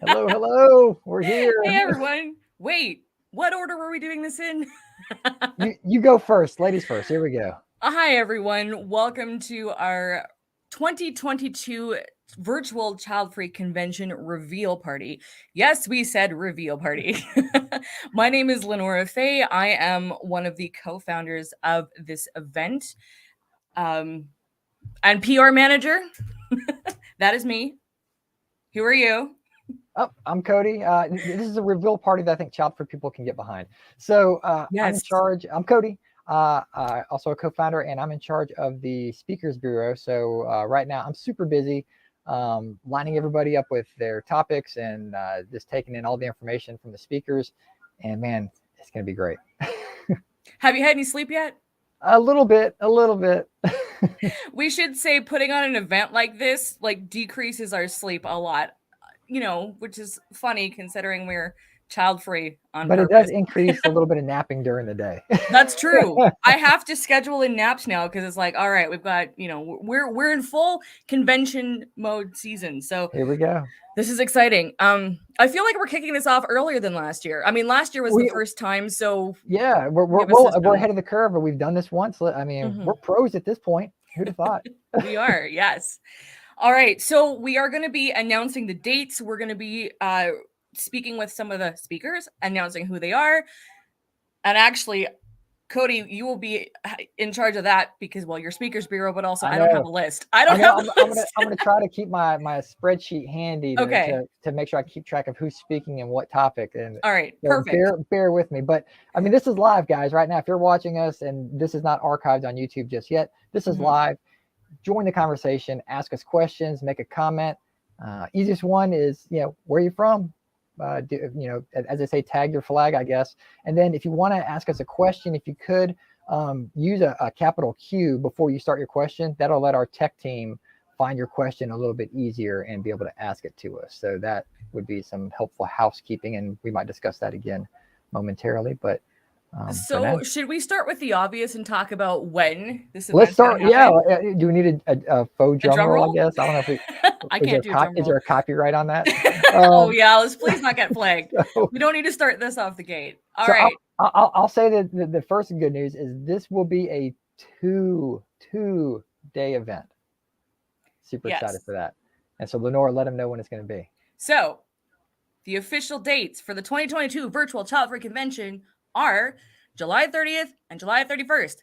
Hello, hello. We're Hey, here. everyone. Wait, what order were we doing this in? You go first. Ladies first. Here we go. Hi, everyone. Welcome to our 2022 virtual child-free convention reveal party. Yes, we said reveal party. My name is Lenora Faye. I am one of the co-founders of this event and PR manager. That is me. Who are you? Oh, I'm Cody. This is a reveal party that I think child free people can get behind. So I'm in Yes. charge. I'm Cody, also a co-founder, and I'm in charge of the Speakers Bureau. So right now I'm super busy lining everybody up with their topics and just taking in all the information from the speakers. And man, it's going to be great. Have you had any sleep yet? A little bit, a little bit. We should say putting on an event like this like decreases our sleep a lot, which is funny considering we're child free on But it does purpose. increase a little bit of napping during the day. That's true. I have to schedule in naps now because it's like, all right, we've got, we're in full convention mode season. So Here we go. this is exciting. I feel like we're kicking this off earlier than last year. I mean, last year was the We first time, so Yeah, we're give us we're, we're system. ahead of the curve, but we've done this once. I mean, Mhm. we're pros at this point. Who'd have thought? We are, yes. All right, so we are going to be announcing the dates. We're going to be speaking with some of the speakers, announcing who they are. And actually, Cody, you will be in charge of that because, well, your speakers bureau, but also I I don't have know. a list. I I don't know. have I'm, the I'm gonna list. I'm gonna try to keep my spreadsheet handy to, Okay. to to make sure I keep track of who's speaking and what topic. And All right. so Perfect. bear with me. But I mean, this is live, guys. Right now, if you're watching us and this is not archived on YouTube just yet, this is Mhm. live. Join the conversation. Ask us questions. Make a comment. Easiest one is, where are you from? As I say, tag your flag, I guess. And then if you want to ask us a question, if you could use a capital Q before you start your question, that'll let our tech team find your question a little bit easier and be able to ask it to us. So that would be some helpful housekeeping, and we might discuss that again momentarily. But for now, So, should we start with the obvious and talk about when this let's event's going start. to Yeah, happen? do we need a faux A drum drum roll? I roll? guess I don't know if we I can't do a drum is there roll. a copyright on that? Oh, Um, yeah. Let's please not get flagged. so We don't need to start this off the gate. All so right. I'll say that the first good news is this will be a two day event. Super excited Yes. for that. And so Lenore, let them know when it's going to be. So, the official dates for the 2022 Virtual Child Free Convention are July 30th and July 31st.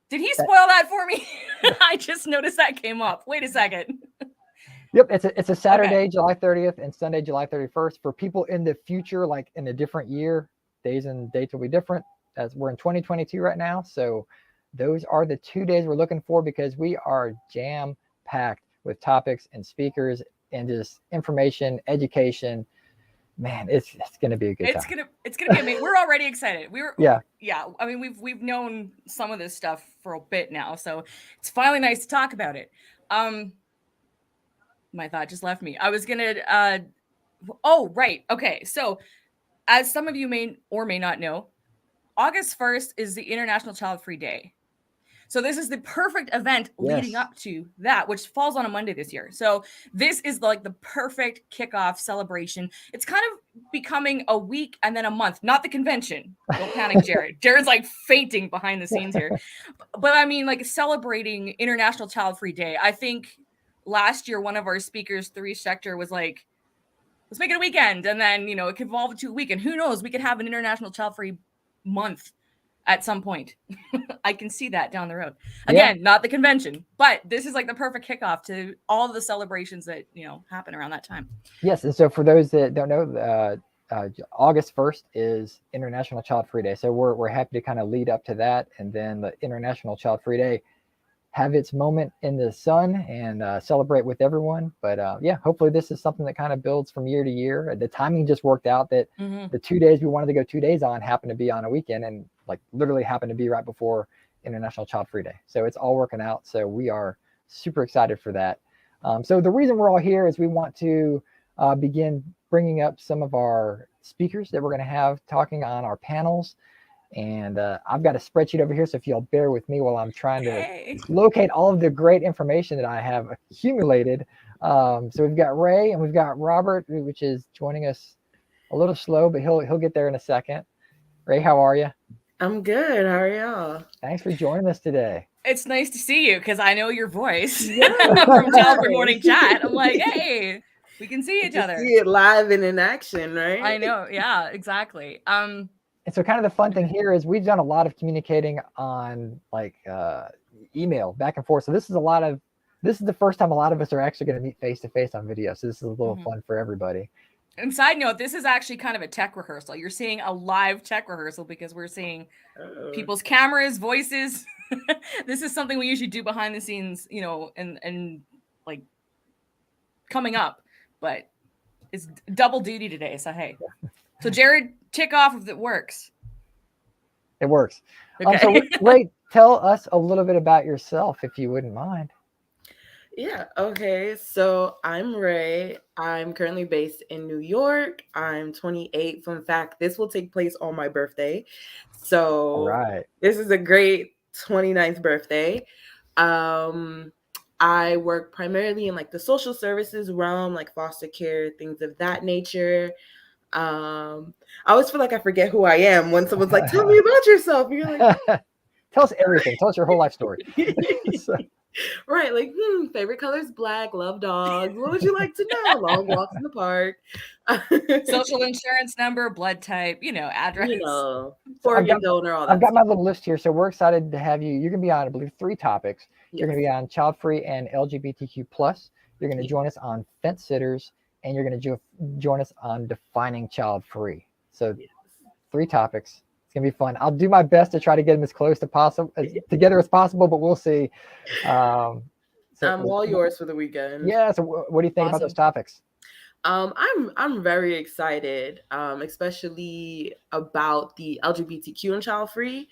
Did he That, spoil that for me? I just noticed that came up. Wait a second. yep, it's a Okay. Saturday, July 30th, and Sunday, July 31st. For people in the future, like in a different year, days and dates will be different. As we're in 2022 right now, so those are the 2 days we're looking for because we are jam packed with topics and speakers and just information, education. Man, it's going to be a good It's time. gonna it's gonna be amazing. We're already excited. Yeah. Yeah. I mean we've known some of this stuff for a bit now, so it's finally nice to talk about it. Um, my thought just left me. I was gonna oh right, okay. So as some of you may or may not know, August 1st is the International Child Free Day. So this is the perfect event leading Yes. up to that, which falls on a Monday this year. So this is like the perfect kickoff celebration. It's kind of becoming a week and then a month, not the convention. Don't panic, Jared. Jared's like fainting behind the scenes here. But I mean, like celebrating International Child Free Day. I think last year one of our speakers, Therese Schechter, was like, let's make it a weekend. And then, it could evolve to a week. And who knows, we could have an International Child Free month at some point. I can see that down the road. Yeah. Again, not the convention, but this is like the perfect kickoff to all the celebrations that, happen around that time. Yes. And so for those that don't know, August 1st is International Child Free Day. So we're happy to kind of lead up to that. And then the International Child Free Day have its moment in the sun and celebrate with everyone. But yeah, hopefully this is something that kind of builds from year to year. The timing just worked out that the 2 days we wanted to go 2 days on happened to be on a weekend and like literally happened to be right before International Child Free Day. So it's all working out. So we are super excited for that. So the reason we're all here is we want to begin bringing up some of our speakers that we're going to have talking on our panels. And I've got a spreadsheet over here, so if you'll bear with me while I'm trying to Yay. locate all of the great information that I have accumulated So we've got Ray and we've got Robert, which is joining us a little slow, but he'll get there in a second. Ray, how are you? I'm good. How are y'all? Thanks for joining us today. It's nice to see you because I know your voice Yes. from Childfree Morning Chat. I'm like, hey, we can see each other. See it live and in action, right? I know. Yeah, exactly. And so kind of the fun thing here is we've done a lot of communicating on like email back and forth. So this is the first time a lot of us are actually going to meet face to face on video. So this is a little fun for everybody. And side note, this is actually kind of a tech rehearsal. You're seeing a live tech rehearsal because we're seeing people's cameras, voices. This is something we usually do behind the scenes, and like coming up, but it's double duty today. So, hey. So Jared, tick off if it works. It works. Okay. So Ray, tell us a little bit about yourself, if you wouldn't mind. Yeah. Okay. So I'm Ray. I'm currently based in New York. I'm 28. Fun fact, this will take place on my birthday. So All right. This is a great 29th birthday. I work primarily in like the social services realm, like foster care, things of that nature. I always feel like I forget who I am when someone's like, tell me about yourself. And you're like, tell us everything. Tell us your whole life story. So. Right, like favorite color is black, love dogs. What would you like to know? Long walks in the park. Social insurance number, blood type, address. Organ donor, all that. I've got my little list here, so we're excited to have you. You're going to be on, I believe, 3 topics. Yes. You're going to be on Childfree and LGBTQ+. You're going to join us on fence sitters, and you're going to join us on defining child-free. So 3 topics. Gonna be fun. I'll do my best to try to get them as close to possible together as possible, but we'll see. So I'm all yours for the weekend. Yeah. So what do you think about those topics? I'm very excited, especially about the LGBTQ and child free.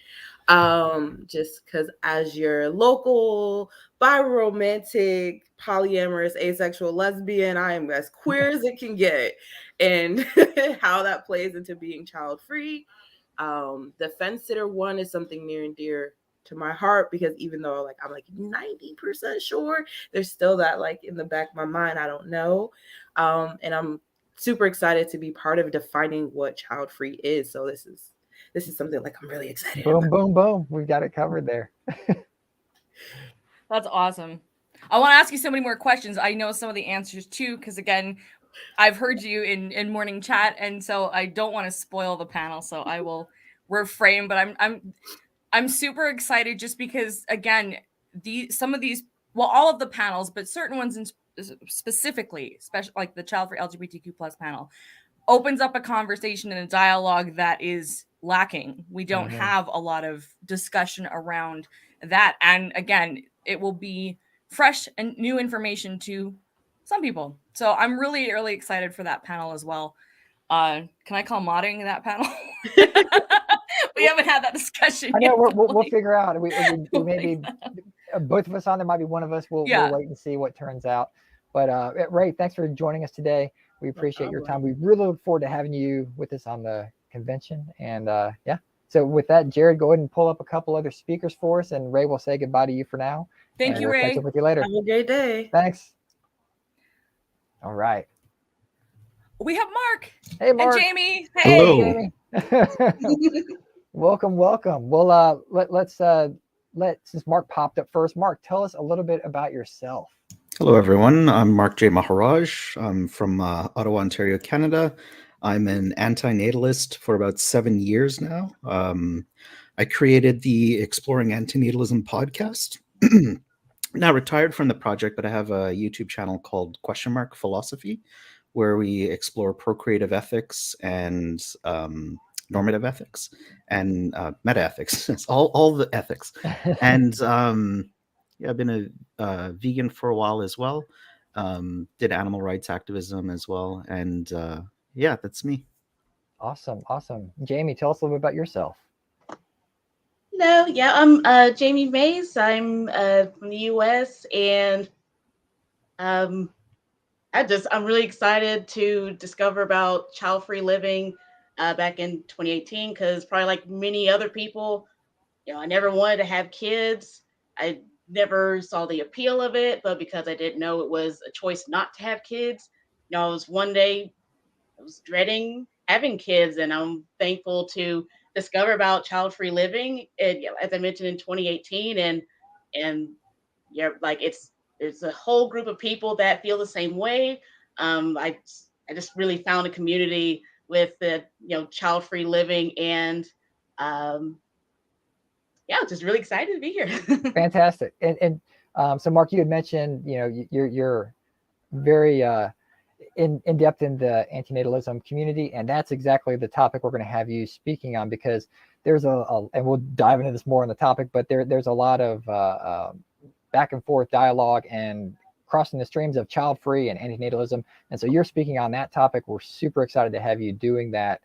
Just because as your local biromantic, polyamorous, asexual, lesbian, I am as queer as it can get, and how that plays into being child free. The fence sitter one is something near and dear to my heart because even though I'm like 90% sure, there's still that like in the back of my mind, I don't know. And I'm super excited to be part of defining what child free is. So this is something like I'm really excited about. Boom, boom. We've got it covered there. That's awesome. I want to ask you so many more questions. I know some of the answers too, because again, I've heard you in morning chat, and so I don't want to spoil the panel, so I will refrain. But I'm super excited just because again, all of the panels, but certain ones specifically, especially like the Child for LGBTQ+ panel, opens up a conversation and a dialogue that is lacking. We don't have a lot of discussion around that, and again, it will be fresh and new information to some people. So I'm really, really excited for that panel as well. Can I call modding that panel? We haven't had that discussion yet. I know, yet. we'll figure out. We maybe both of us on there, might be one of us. We'll wait and see what turns out. But Ray, thanks for joining us today. We appreciate your time. We really look forward to having you with us on the convention. And so with that, Jared, go ahead and pull up a couple other speakers for us, and Ray will say goodbye to you for now. Thank you, Ray. Ray. Catch up with you later. Have a great day. Thanks. All right. We have Mark. Hey, Mark. And Jamie. Hey. Hello. Welcome. Well, let's since Mark popped up first, Mark, tell us a little bit about yourself. Hello, everyone. I'm Mark J Maharaj. I'm from Ottawa, Ontario, Canada. I'm an antinatalist for about 7 years now. I created the Exploring Antinatalism podcast. Now retired from the project, but I have a YouTube channel called Philosophy, where we explore procreative ethics and normative ethics and meta-ethics. It's all the ethics. And I've been a vegan for a while as well. Did animal rights activism as well. And that's me. Awesome. Jamie, tell us a little bit about yourself. Hello, I'm Jamie Mays. I'm from the U.S. and I'm really excited to discover about child-free living back in 2018 because probably like many other people, I never wanted to have kids. I never saw the appeal of it, but because I didn't know it was a choice not to have kids, I was one day I was dreading having kids, and I'm thankful to discover about child-free living. And as I mentioned in 2018, and yeah, like there's a whole group of people that feel the same way. I just really found a community with the child-free living, and um, yeah, just really excited to be here. Fantastic. And so Mark, you had mentioned, you're very in depth in the antinatalism community, and that's exactly the topic we're going to have you speaking on, because there's and we'll dive into this more on the topic, but there's a lot of back and forth dialogue and crossing the streams of child-free and antinatalism. And so you're speaking on that topic. We're super excited to have you doing that.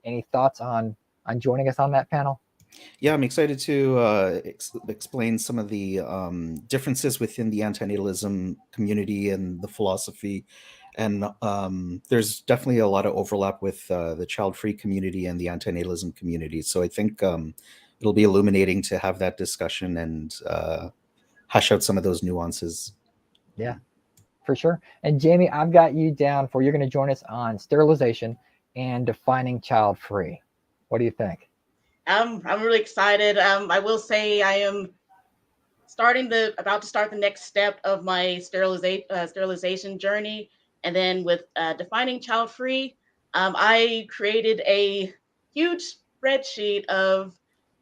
Any thoughts on joining us on that panel? Yeah, I'm excited to explain some of the differences within the antinatalism community and the philosophy. And there's definitely a lot of overlap with the child-free community and the antinatalism community. So I think it'll be illuminating to have that discussion and hash out some of those nuances. Yeah, for sure. And Jamie, I've got you down for, you're going to join us on sterilization and defining child-free. What do you think? I'm really excited. I will say I am about to start the next step of my sterilization journey, and then with defining child free, I created a huge spreadsheet of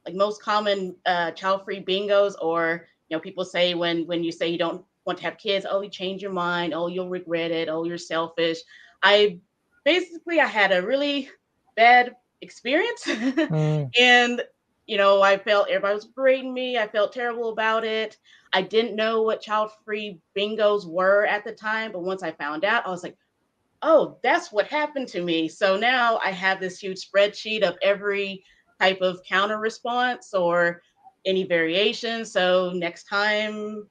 like most common child free bingos, or people say when you say you don't want to have kids, oh, you change your mind, oh, you'll regret it, oh, you're selfish. I had a really bad experience. And I felt everybody was berating me. I felt terrible about it. I didn't know what child-free bingos were at the time, but once I found out, I was like, oh, that's what happened to me. So now I have this huge spreadsheet of every type of counter response or any variation. So next time,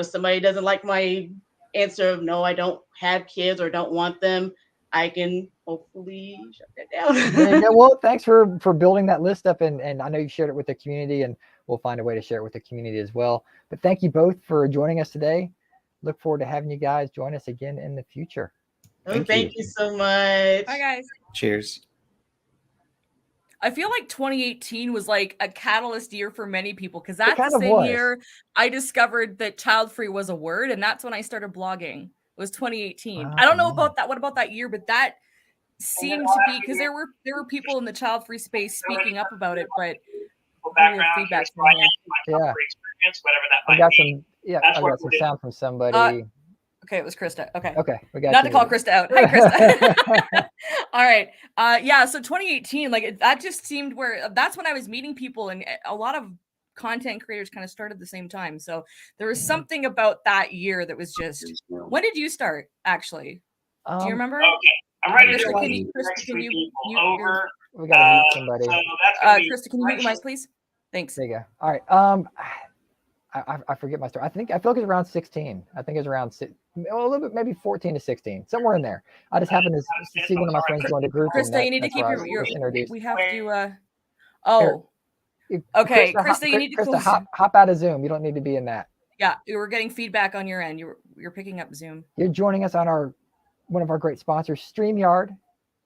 somebody doesn't like my answer of no, I don't have kids or don't want them, I can hopefully shut that down. Yeah, well, thanks for building that list up, and I know you shared it with the community, and we'll find a way to share it with the community as well. But thank you both for joining us today. Look forward to having you guys join us again in the future. Thank you so much. Bye, guys. Cheers. I feel like 2018 was like a catalyst year for many people, because that's the same year I discovered that child-free was a word, and that's when I started blogging. It was 2018. Wow, I don't know about that. What about that year? But that seemed to be, because there were people in the child-free space speaking up about it, but feedback from here. Yeah, I got some sound from somebody. Okay, it was Christa. Okay, we got not to call Christa out. Hi, Christa. All right. Yeah. So 2018, like that just seemed that's when I was meeting people, and a lot of content creators kind of started at the same time. So there was something about that year that was just. When did you start? Actually, do you remember? Okay, I'm ready Christa, to can meet you mute over. We gotta meet somebody. So that's gonna be Christa, can you mute your mic, please? Thanks. There you go. All right. I forget my story. I feel like it's around 16. I think it's around a little bit, maybe 14 to 16. Somewhere in there. I just happened to see one of my friends join a group. Christa, you need to keep your introduced. We have to. Okay, Christa, you need to close. Hop out of Zoom. You don't need to be in that. Yeah, you were getting feedback on your end. You're picking up Zoom. You're joining us on one of our great sponsors, StreamYard.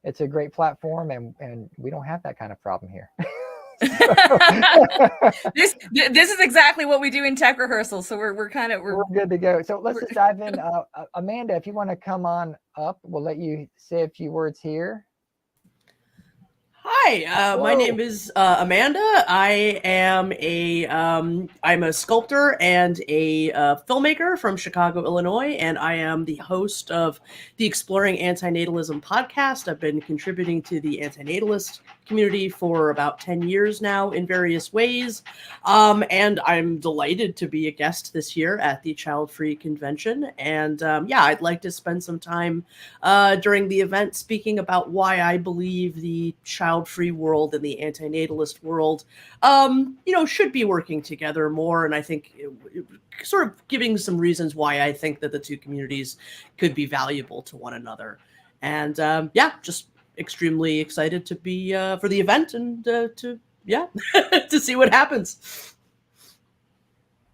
It's a great platform, and we don't have that kind of problem here. This is exactly what we do in tech rehearsals, so we're good to go. So let's just dive in. Amanda, if you want to come on up, we'll let you say a few words here. Hi, my name is Amanda. I am I'm a sculptor and a filmmaker from Chicago, Illinois, and I am the host of the Exploring Antinatalism podcast. I've been contributing to the antinatalist community for about 10 years now in various ways, and I'm delighted to be a guest this year at the Childfree convention. And I'd like to spend some time during the event speaking about why I believe the child-free world and the antinatalist world, should be working together more. And I think sort of giving some reasons why I think that the two communities could be valuable to one another. And just extremely excited to be for the event and to see what happens.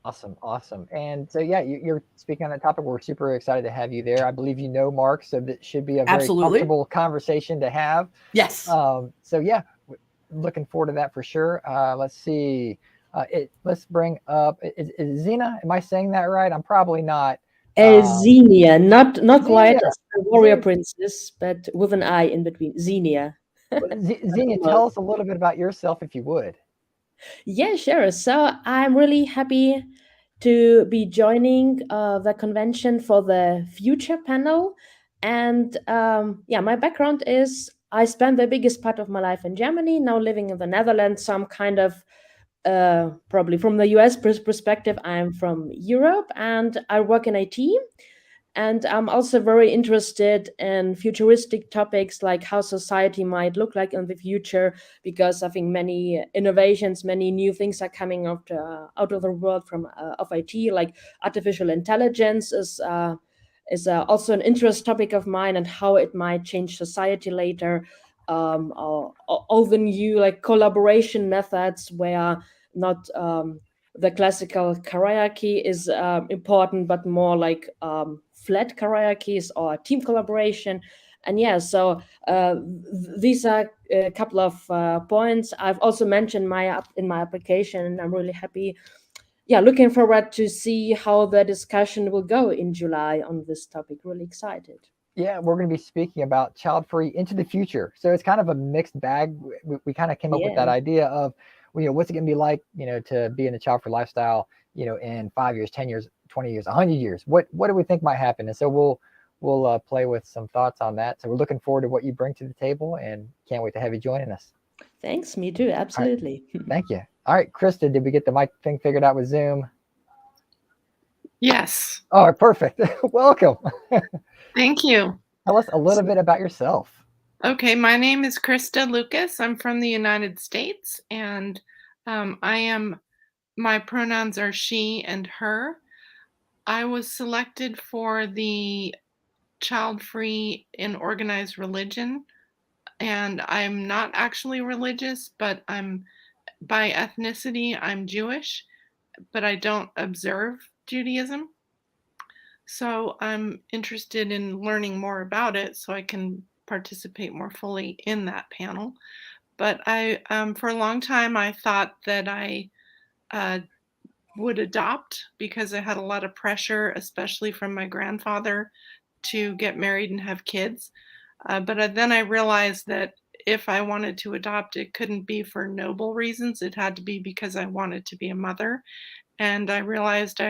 Awesome. And so, yeah, you're speaking on that topic. We're super excited to have you there. I believe you know Mark, so that should be a very Absolutely. comfortable conversation to have. Yes. So, yeah, looking forward to that for sure. Let's see. Let's bring up, is Xena? Am I saying that right? I'm probably not. Xenia, not quite Xenia. as the warrior Xenia. princess, but with an I in between. Xenia. Xenia, tell us a little bit about yourself, if you would. Yeah, sure. So I'm really happy to be joining the convention for the future panel. And yeah, my background is I spent the biggest part of my life in Germany, now living in the Netherlands. So I'm kind of probably from the US perspective, I'm from Europe and I work in IT. And I'm also very interested in futuristic topics like how society might look like in the future, because I think many innovations, many new things are coming out of the world from of IT, like artificial intelligence is also an interest topic of mine, and how it might change society later. All the new like collaboration methods where not the classical hierarchy is important, but more like flat hierarchies or team collaboration. And yeah, so these are a couple of points I've also mentioned in my application, and I'm really happy. Yeah, looking forward to see how the discussion will go in July on this topic. Really excited. Yeah, we're going to be speaking about child-free into the future. So it's kind of a mixed bag. We kind of came up with that idea of, what's it going to be like, to be in a child-free lifestyle, in 5 years, 10 years, 20 years, 100 years. What do we think might happen? And so we'll play with some thoughts on that. So we're looking forward to what you bring to the table, and can't wait to have you joining us. Thanks, me too. Absolutely. Right. Thank you. All right, Krista, did we get the mic thing figured out with Zoom? Yes. All right, perfect. Welcome. Thank you. Tell us a little bit about yourself. Okay, my name is Christa Lucas. I'm from the United States, and my pronouns are she and her. I was selected for the Childfree in Organized Religion, and I'm not actually religious, but by ethnicity, I'm Jewish, but I don't observe Judaism. So I'm interested in learning more about it so I can participate more fully in that panel. But for a long time, I thought that I would adopt because I had a lot of pressure, especially from my grandfather, to get married and have kids. But then I realized that if I wanted to adopt, it couldn't be for noble reasons. It had to be because I wanted to be a mother. And I realized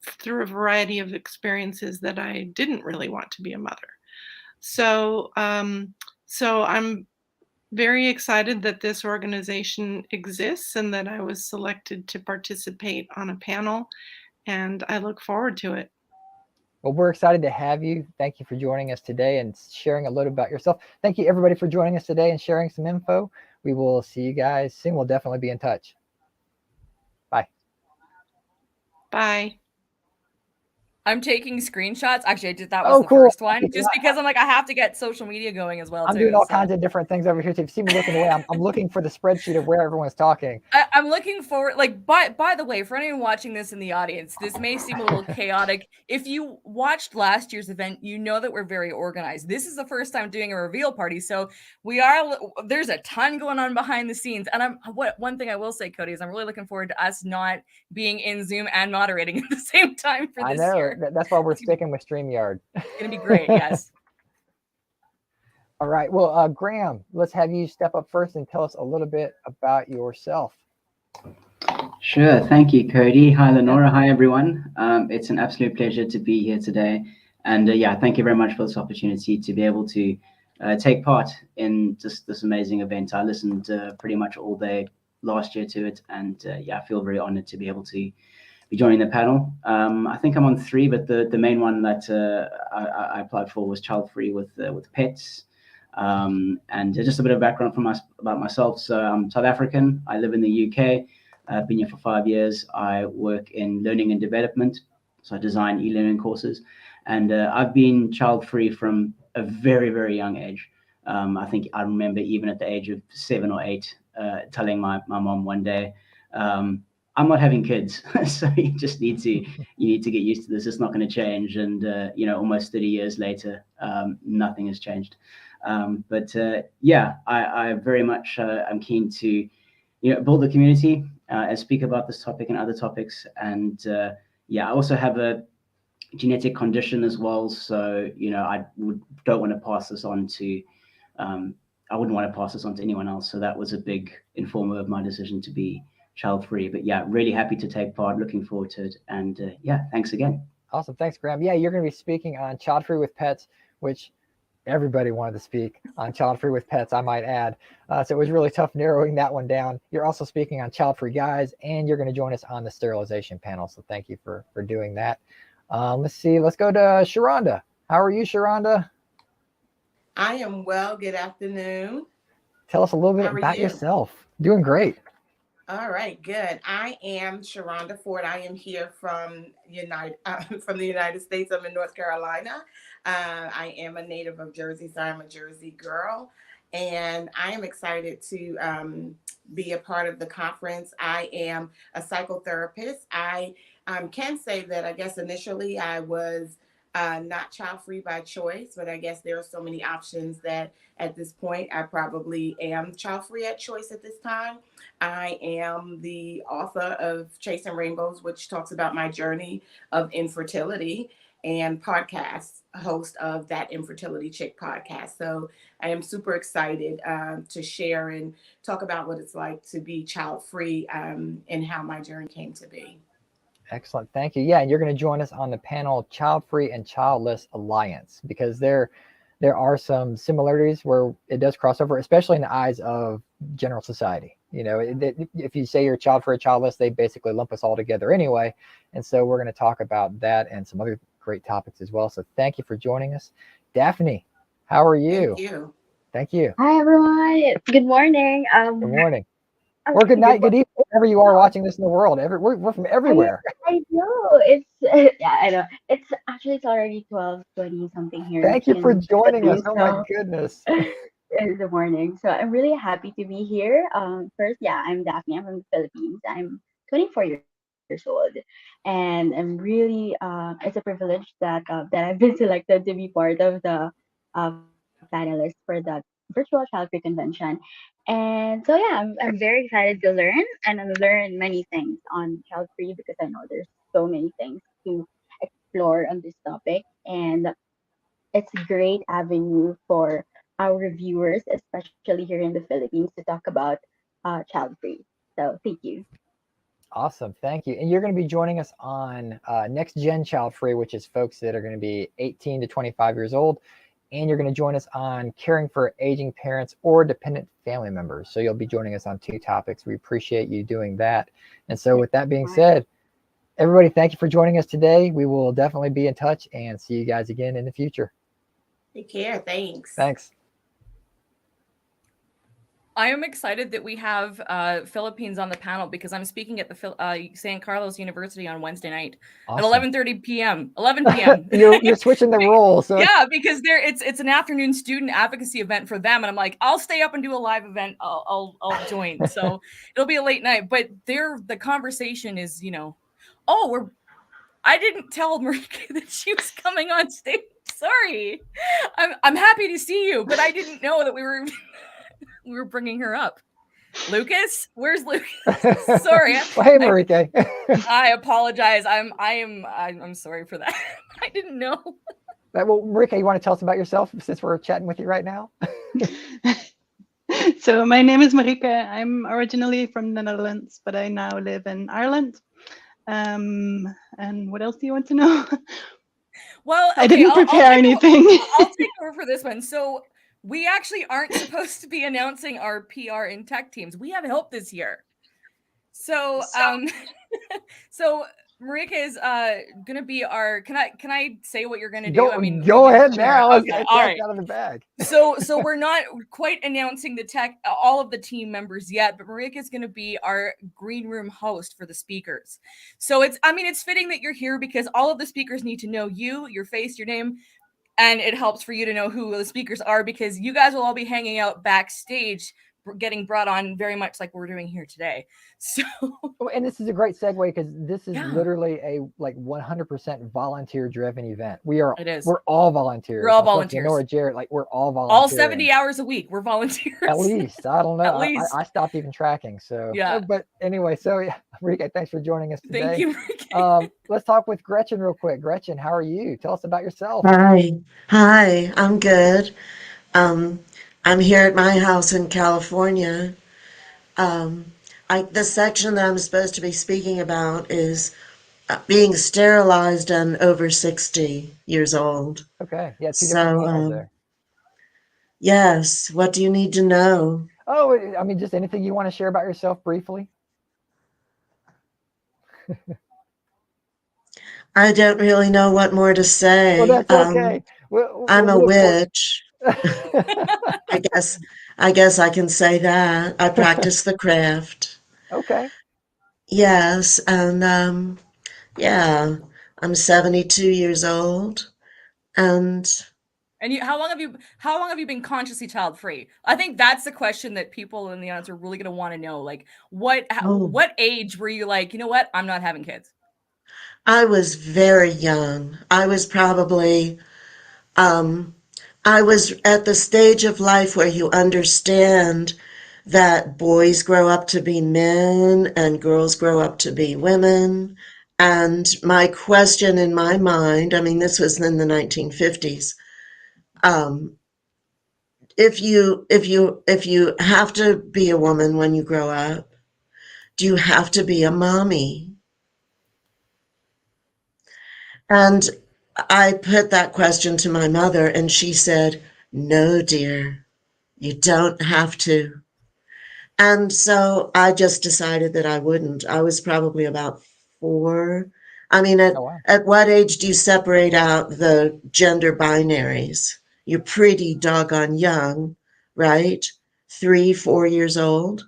through a variety of experiences that I didn't really want to be a mother. So I'm very excited that this organization exists and that I was selected to participate on a panel, and I look forward to it. Well, we're excited to have you. Thank you for joining us today and sharing a little about yourself. Thank you, everybody, for joining us today and sharing some info. We will see you guys soon. We'll definitely be in touch. Bye. Bye. I'm taking screenshots. Actually, I did that was the first one, just because I'm like, I have to get social media going as well. I'm doing all kinds of different things over here too. If you see me looking away, I'm looking for the spreadsheet of where everyone's talking. I'm looking forward. Like, by the way, for anyone watching this in the audience, this may seem a little chaotic. If you watched last year's event, you know that we're very organized. This is the first time doing a reveal party, so there's a ton going on behind the scenes. And one thing I will say, Cody, is I'm really looking forward to us not being in Zoom and moderating at the same time for this year. That's why we're sticking with StreamYard. It's going to be great, yes. All right. Well, Graham, let's have you step up first and tell us a little bit about yourself. Sure. Thank you, Cody. Hi, Lenora. Hi, everyone. It's an absolute pleasure to be here today. And yeah, thank you very much for this opportunity to be able to take part in just this amazing event. I listened pretty much all day last year to it. And yeah, I feel very honored to be able to be joining the panel. I think I'm on 3, but the main one that I applied for was Childfree with pets. And just a bit of background about myself. So I'm South African. I live in the UK. I've been here for 5 years. I work in learning and development. So I design e-learning courses. And I've been child-free from a very, very young age. I think I remember even at the age of 7 or 8, telling my mom one day, I'm not having kids, so you just need to get used to this. It's not going to change, and almost 30 years later, nothing has changed. But I very much am keen to build a community and speak about this topic and other topics. And I also have a genetic condition as well, so I don't want to pass this on to. I wouldn't want to pass this on to anyone else. So that was a big informer of my decision to be child-free. But really happy to take part. Looking forward to it. And thanks again. Awesome. Thanks, Graham. Yeah, you're going to be speaking on child-free with pets, which everybody wanted to speak on child-free with pets, I might add. So it was really tough narrowing that one down. You're also speaking on child-free guys, and you're going to join us on the sterilization panel. So thank you for doing that. Let's see. Let's go to Sharonda. How are you, Sharonda? I am well. Good afternoon. Tell us a little bit about yourself. Doing great. All right, good. I am Sharonda Ford. I am here from the United States. I'm in North Carolina. I am a native of Jersey, so I'm a Jersey girl. And I am excited to be a part of the conference. I am a psychotherapist. I can say that I guess initially I was not child-free by choice, but I guess there are so many options that at this point I probably am child-free at choice at this time. I am the author of Chasing Rainbows, which talks about my journey of infertility, and podcast host of that Infertility Chick podcast. So I am super excited to share and talk about what it's like to be child-free and how my journey came to be. Excellent. Thank you. Yeah, and you're going to join us on the panel Child-Free and Childless Alliance, because there are some similarities where it does cross over, especially in the eyes of general society. If you say you're child-free or childless, they basically lump us all together anyway. And so we're going to talk about that and some other great topics as well. So thank you for joining us. Daphne, how are you? Thank you. Thank you. Hi, everyone. Good morning. Good morning. Or good night, good evening, wherever you are watching this in the world. We're from everywhere. I know. It's I know. It's already 12:20 something here. Thank you for joining us. Oh my goodness. In the morning. So I'm really happy to be here. First, I'm Daphne. I'm from the Philippines. I'm 24 years old, and I'm really it's a privilege that I've been selected to be part of the panelists for the virtual child-free convention. And so I'm very excited to learn and learn many things on child-free, because I know there's so many things to explore on this topic, and it's a great avenue for our reviewers, especially here in the Philippines, to talk about child-free. So thank you. Awesome. Thank you. And you're going to be joining us on Next Gen Child-Free, which is folks that are going to be 18 to 25 years old. And you're going to join us on caring for aging parents or dependent family members. So you'll be joining us on two topics. We appreciate you doing that. And so with that being said, everybody, thank you for joining us today. We will definitely be in touch and see you guys again in the future. Take care. Thanks. Thanks. I am excited that we have Philippines on the panel, because I'm speaking at the San Carlos University on Wednesday night at 11:30 p.m. 11 p.m. you're switching the roles. So yeah, because it's an afternoon student advocacy event for them, and I'm like, I'll stay up and do a live event. I'll join. So it'll be a late night, but the conversation is, I didn't tell Marika that she was coming on stage. Sorry, I'm happy to see you, but I didn't know that we were bringing her up. Lucas, where's Lucas? Sorry. Well, hey, Marika. I apologize. I'm sorry for that. I didn't know. Well, Marika, you want to tell us about yourself since we're chatting with you right now? So my name is Marika. I'm originally from the Netherlands, but I now live in Ireland. And what else do you want to know? Well, okay, I didn't prepare anything. I'll take over for this one. So we actually aren't supposed to be announcing our PR and tech teams. We have help this year. So Marika is gonna be our. Can I say what you're gonna do? Go ahead now. Let's get all right. out of the bag. So we're not quite announcing all of the team members yet, but Marika is gonna be our green room host for the speakers. So it's fitting that you're here, because all of the speakers need to know you, your face, your name, and it helps for you to know who the speakers are, because you guys will all be hanging out backstage getting brought on very much like we're doing here today. So, and this is a great segue because this is Yeah. literally a like 100% volunteer driven event. We're is. all volunteers. We're all Myself, volunteers. Lenora, Jared, like we're all all volunteers. 70 hours a week, we're volunteers. At least. I don't know. At least. I stopped even tracking. So Yeah. But anyway, so yeah, Enrique, thanks for joining us today. Thank you, Enrique. Let's talk with Gretchen real quick. Gretchen, how are you? Tell us about yourself. Hi, I'm good. I'm here at my house in California. The section that I'm supposed to be speaking about is being sterilized and over 60 years old. Okay. Yeah, two different panels there. Yes. What do you need to know? Oh, I mean, just anything you want to share about yourself briefly? I don't really know what more to say. Well, that's okay. I'm a witch. I guess I can say that. I practice the craft. Okay. Yes, and yeah, I'm 72 years old, and how long have you been consciously child free? I think that's the question that people in the audience are really going to want to know. Like, what age were you like, you know what, I'm not having kids? I was very young. I was probably, I was at the stage of life where you understand that boys grow up to be men and girls grow up to be women. And my question in my mind, I mean, this was in the 1950s. If you have to be a woman when you grow up, do you have to be a mommy? And I put that question to my mother, and she said, "No, dear, you don't have to." And so I just decided that I wouldn't. I was probably about 4. I mean, at what age do you separate out the gender binaries? You're pretty doggone young, right? 3, 4 years old.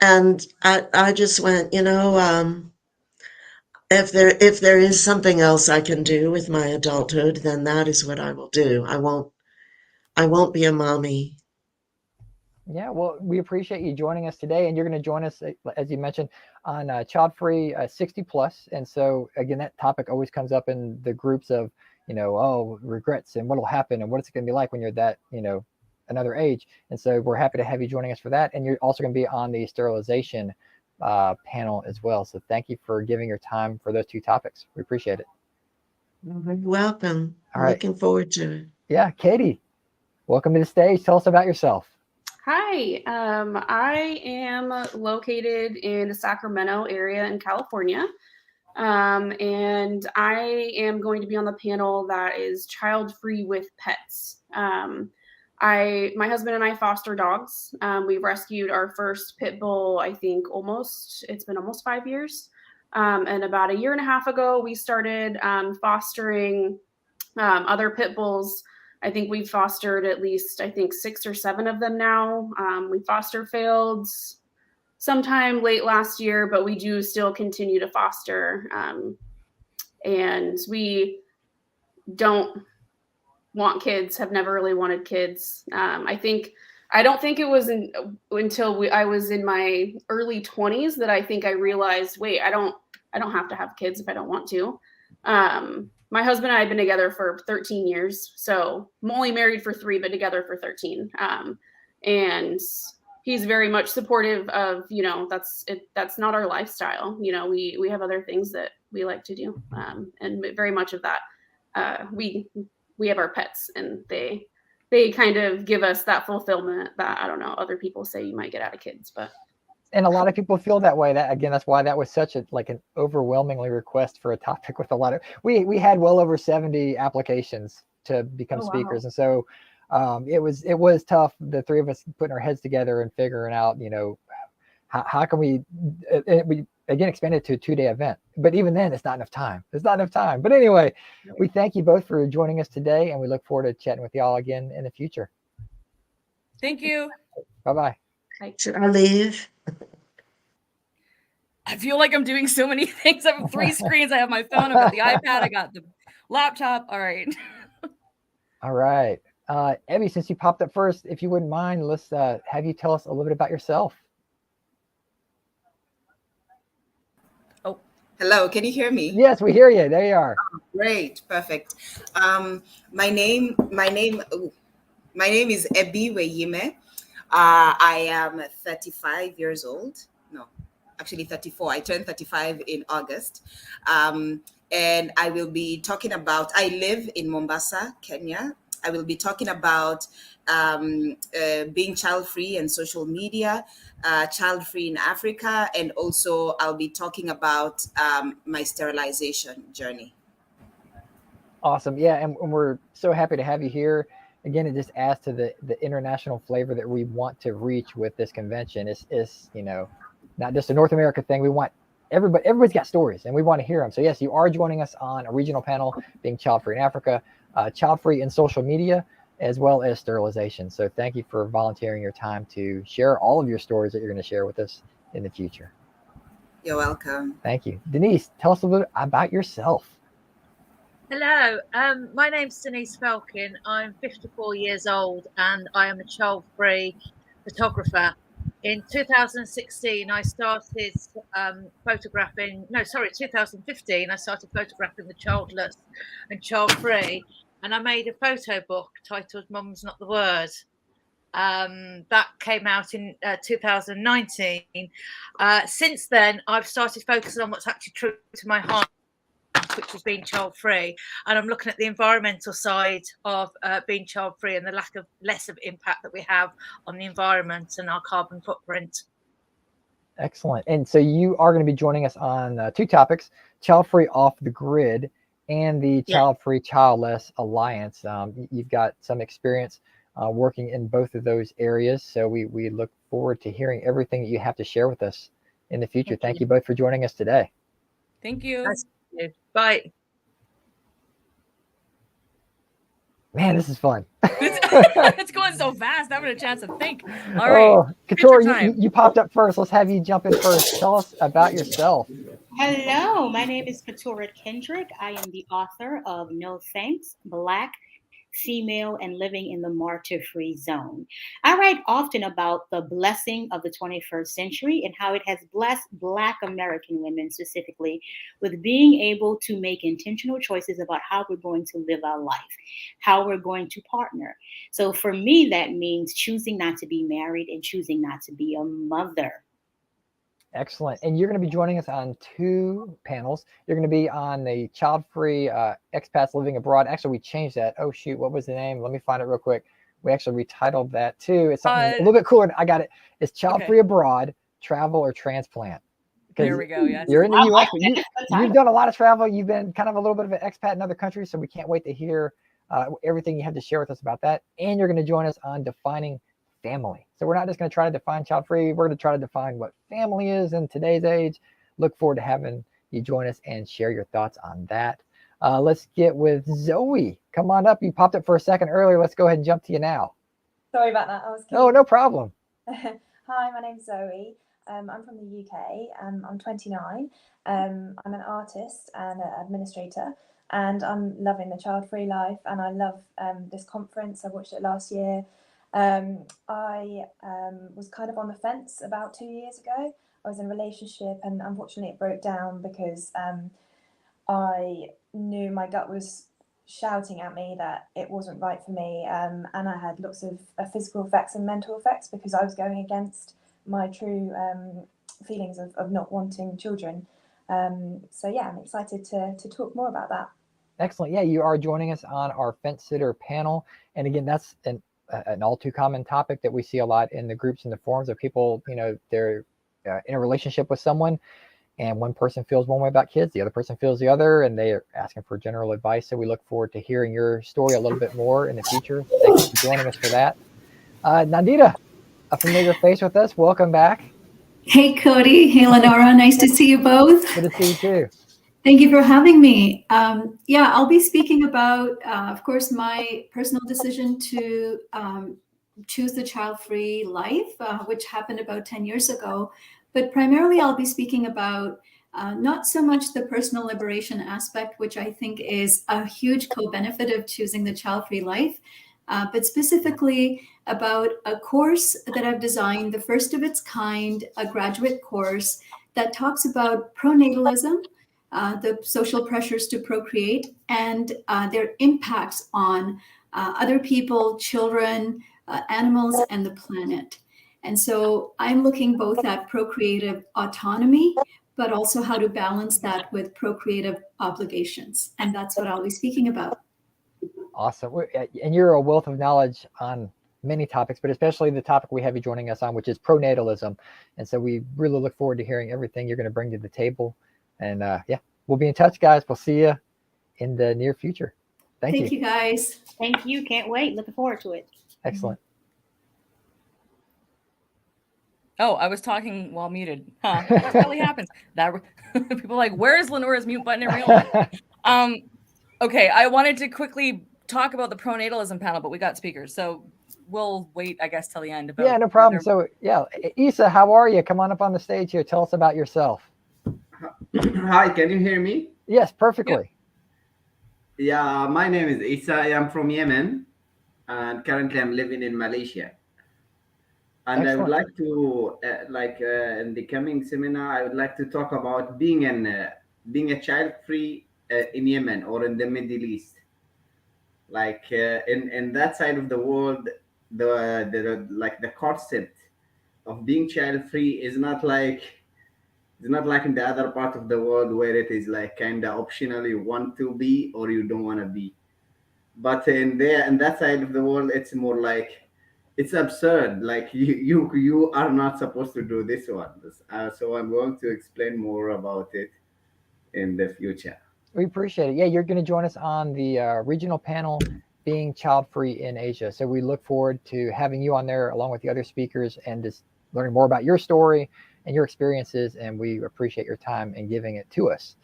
And I just went, if there is something else I can do with my adulthood, then that is what I will do. I won't be a mommy. Yeah, well, we appreciate you joining us today, and you're going to join us, as you mentioned, on Childfree 60 plus. And so, again, that topic always comes up in the groups of, regrets and what'll happen and what it's going to be like when you're that, another age. And so we're happy to have you joining us for that. And you're also going to be on the sterilization panel as well. So thank you for giving your time for those 2 topics. We appreciate it. You're welcome. All right. Looking forward to it. Yeah, Katie, welcome to the stage. Tell us about yourself. Hi, I am located in the Sacramento area in California, and I am going to be on the panel that is child-free with pets. My husband and I foster dogs. We rescued our first pit bull, I think it's been almost 5 years. And about 1.5 years ago, we started fostering other pit bulls. I think we've fostered at least, 6 or 7 of them now. We foster failed sometime late last year, but we do still continue to foster. And we don't want kids, have never really wanted kids. I don't think it was until I was in my early 20s that I think I realized, wait, I don't have to have kids if I don't want to. My husband and I have been together for 13 years. So I'm only married for 3, but together for 13. And he's very much supportive of, that's not our lifestyle. We have other things that we like to do. And very much of that, we have our pets, and they kind of give us that fulfillment that, I don't know, other people say you might get out of kids, but. And a lot of people feel that way. That's why that was such an overwhelmingly request for a topic with a lot of, we had well over 70 applications to become speakers. And so it was tough, the 3 of us putting our heads together and figuring out, how can we again expanded to a 2-day event, but even then it's not enough time. But anyway, we thank you both for joining us today, and we look forward to chatting with y'all again in the future. Thank you. Bye-bye. Should I leave? I feel like I'm doing so many things. I have 3 screens. I have my phone, I've got the iPad, I got the laptop. All right. All right. Abby, since you popped up first, if you wouldn't mind, let's have you tell us a little bit about yourself. Hello, can you hear me? Yes, we hear you. There you are. Oh, great, perfect. My name is Ebi Weyime. I am 35 years old. No, actually 34. I turned 35 in August. And I will be talking about, I live in Mombasa, Kenya. I will be talking about being child-free and social media, child-free in Africa, and also I'll be talking about my sterilization journey. Awesome. Yeah, and we're so happy to have you here. Again, it just adds to the international flavor that we want to reach with this convention. It's not just a North America thing. We want everybody's got stories, and we want to hear them. So yes, you are joining us on a regional panel, being child-free in Africa, child-free in social media, as well as sterilization. So thank you for volunteering your time to share all of your stories that you're going to share with us in the future. You're welcome. Thank you. Denise, tell us a little bit about yourself. Hello, my name's Denise Falcon. I'm 54 years old and I am a child-free photographer. In 2016, I started 2015, I started photographing the childless and child-free, and I made a photo book titled Mum's Not the Word. That came out in 2019. Since then, I've started focusing on what's actually true to my heart, which is being child-free, and I'm looking at the environmental side of being child-free and the less of impact that we have on the environment and our carbon footprint. Excellent. And so you are going to be joining us on two topics: child-free off the grid and the child-free childless alliance. You've got some experience working in both of those areas, so we look forward to hearing everything that you have to share with us in the future. Thank you both for joining us today. Thank you. Bye. Man, this is fun. It's going so fast. I haven't a chance to think. All right. Patora, you popped up first. Let's have you jump in first. Tell us about yourself. Hello, my name is Patora Kendrick. I am the author of No Thanks, Black, Female, and Living in the Martyr-Free Zone. I write often about the blessing of the 21st century and how it has blessed Black American women specifically with being able to make intentional choices about how we're going to live our life, how we're going to partner. So for me, that means choosing not to be married and choosing not to be a mother. Excellent. And you're going to be joining us on two panels. You're going to be on the child-free expats living abroad. Actually, we changed that. Oh, shoot. What was the name? Let me find it real quick. We actually retitled that too. It's something a little bit cooler. I got it. It's child-free abroad, travel, or transplant. There we go. Yes. You're in the U.S., but you've done a lot of travel. You've been kind of a little bit of an expat in other countries, so we can't wait to hear everything you have to share with us about that. And you're going to join us on defining family. So we're not just going to try to define child-free. We're going to try to define what family is in today's age. Look forward to having you join us and share your thoughts on that. Let's get with Zoe. Come on up. You popped up for a second earlier. Let's go ahead and jump to you now. Sorry about that. Oh, no problem. Hi, my name's Zoe. I'm from the UK. I'm 29. I'm an artist and an administrator, and I'm loving the child-free life. And I love this conference. I watched it last year. I was kind of on the fence about 2 years ago. I was in a relationship, and unfortunately it broke down because I knew my gut was shouting at me that it wasn't right for me, and I had lots of physical effects and mental effects because I was going against my true feelings of not wanting children. So yeah, I'm excited to talk more about that. Excellent. Yeah, you are joining us on our fence sitter panel, and again, that's an all too common topic that we see a lot in the groups and the forums of people, they're in a relationship with someone and one person feels one way about kids, the other person feels the other, and they are asking for general advice. So we look forward to hearing your story a little bit more in the future. Thank you for joining us for that. Nandita, a familiar face with us. Welcome back. Hey, Cody. Hey, Lenora. Nice to see you both. Good to see you too. Thank you for having me. I'll be speaking about, of course, my personal decision to choose the child-free life, which happened about 10 years ago. But primarily, I'll be speaking about not so much the personal liberation aspect, which I think is a huge co-benefit of choosing the child-free life, but specifically about a course that I've designed, the first of its kind, a graduate course that talks about pronatalism, the social pressures to procreate, and their impacts on other people, children, animals, and the planet. And so I'm looking both at procreative autonomy, but also how to balance that with procreative obligations. And that's what I'll be speaking about. Awesome. And you're a wealth of knowledge on many topics, but especially the topic we have you joining us on, which is pronatalism. And so we really look forward to hearing everything you're going to bring to the table. And yeah, we'll be in touch, guys. We'll see you in the near future. Thank you, guys. Thank you. Can't wait. Looking forward to it. Excellent. Oh, I was talking while muted. Huh? That probably happens. That people are like, where's Lenora's mute button in real life? Okay, I wanted to quickly talk about the pronatalism panel, but we got speakers, so we'll wait, I guess, till the end. Yeah, no problem. So yeah, Isa, how are you? Come on up on the stage here. Tell us about yourself. Hi, can you hear me? Yes, perfectly. Yeah, my name is Isa. I am from Yemen, and currently I'm living in Malaysia. And Excellent. I would like to, in the coming seminar, I would like to talk about being a child-free in Yemen or in the Middle East. In that side of the world, the concept of being child-free is not like in the other part of the world where it is like kind of optional. You want to be or you don't want to be. But in that side of the world, it's more like it's absurd. Like you are not supposed to do this one. So I'm going to explain more about it in the future. We appreciate it. Yeah, you're going to join us on the regional panel, Being Child-Free in Asia. So we look forward to having you on there along with the other speakers and just learning more about your story and your experiences. And we appreciate your time and giving it to us.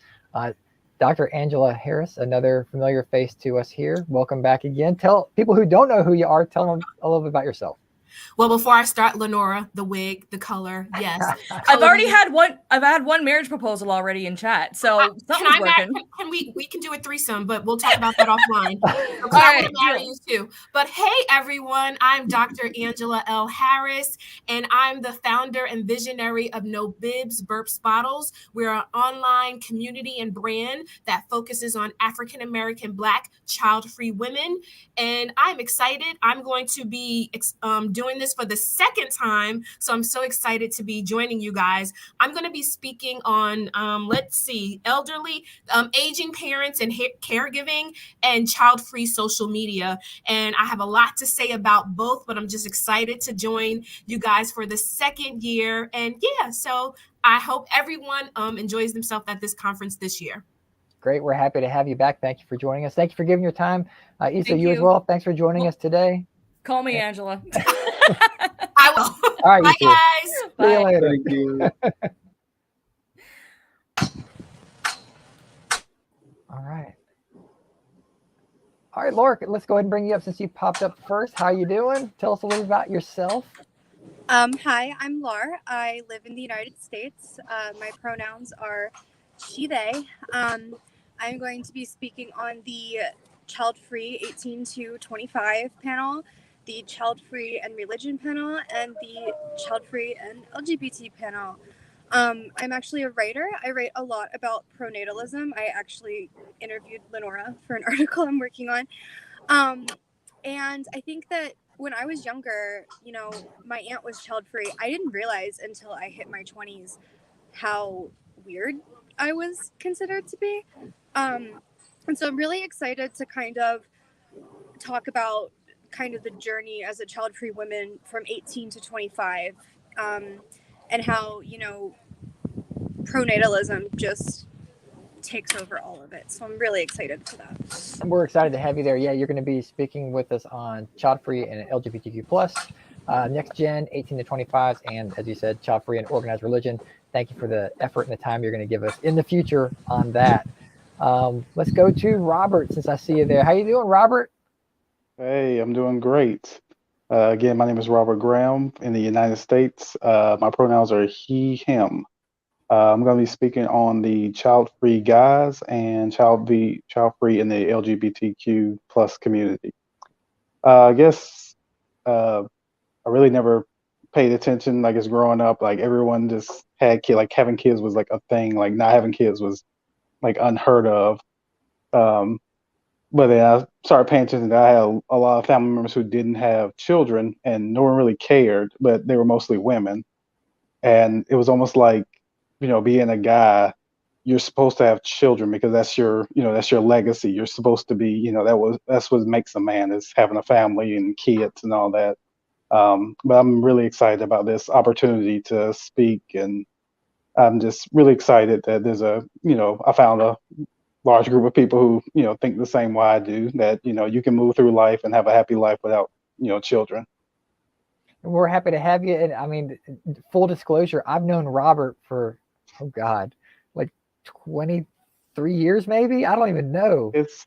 Dr. Angela Harris, another familiar face to us here. Welcome back again. Tell people who don't know who you are, tell them a little bit about yourself. Well, before I start, Lenora, the wig, the color, yes. I've already had one. I've had one marriage proposal already in chat. So something's working. Can we can do a threesome, but we'll talk about that offline. I want to marry you too. But hey, everyone, I'm Dr. Angela L. Harris, and I'm the founder and visionary of No Bibs Burps Bottles. We're an online community and brand that focuses on African American Black child-free women, and I'm excited. I'm going to be doing this for the second time, so I'm so excited to be joining you guys. I'm going to be speaking on, elderly, aging parents and caregiving, and child-free social media. And I have a lot to say about both, but I'm just excited to join you guys for the second year. And yeah, so I hope everyone enjoys themselves at this conference this year. Great. We're happy to have you back. Thank you for joining us. Thank you for giving your time. Isa, you as well. Thanks for joining us today. Call me Angela. I will. All right, bye, you guys. See you later. Thank you. All right. All right, Laura, let's go ahead and bring you up since you popped up first. How you doing? Tell us a little about yourself. Hi, I'm Laura. I live in the United States. My pronouns are she, they. I'm going to be speaking on the Child-Free 18 to 25 panel, the Child-Free and Religion panel, and the Child-Free and LGBT panel. I'm actually a writer. I write a lot about pronatalism. I actually interviewed Lenora for an article I'm working on. And I think that when I was younger, my aunt was child-free. I didn't realize until I hit my 20s how weird I was considered to be. And so I'm really excited to kind of talk about kind of the journey as a child-free woman from 18 to 25, and how, pronatalism just takes over all of it. So I'm really excited for that. We're excited to have you there. Yeah, you're going to be speaking with us on child-free and LGBTQ+, next gen, 18 to 25s, and as you said, child-free and organized religion. Thank you for the effort and the time you're going to give us in the future on that. Let's go to Robert, since I see you there. How you doing, Robert? Hey, I'm doing great. Again, my name is Robert Graham in the United States. My pronouns are he, him. I'm going to be speaking on the child-free guys and child-free in the LGBTQ+ community. I guess I really never paid attention. Like as growing up, like everyone just had kids. Like having kids was like a thing. Like not having kids was like unheard of. But then I started paying attention. I had a lot of family members who didn't have children, and no one really cared. But they were mostly women, and it was almost like, being a guy, you're supposed to have children because that's your, that's your legacy. You're supposed to be, that's what makes a man, is having a family and kids and all that. But I'm really excited about this opportunity to speak, and I'm just really excited that there's I found a large group of people who, think the same way I do, that, you can move through life and have a happy life without, children. We're happy to have you. And I mean, full disclosure, I've known Robert for, oh God, like 23 years, maybe. I don't even know. It's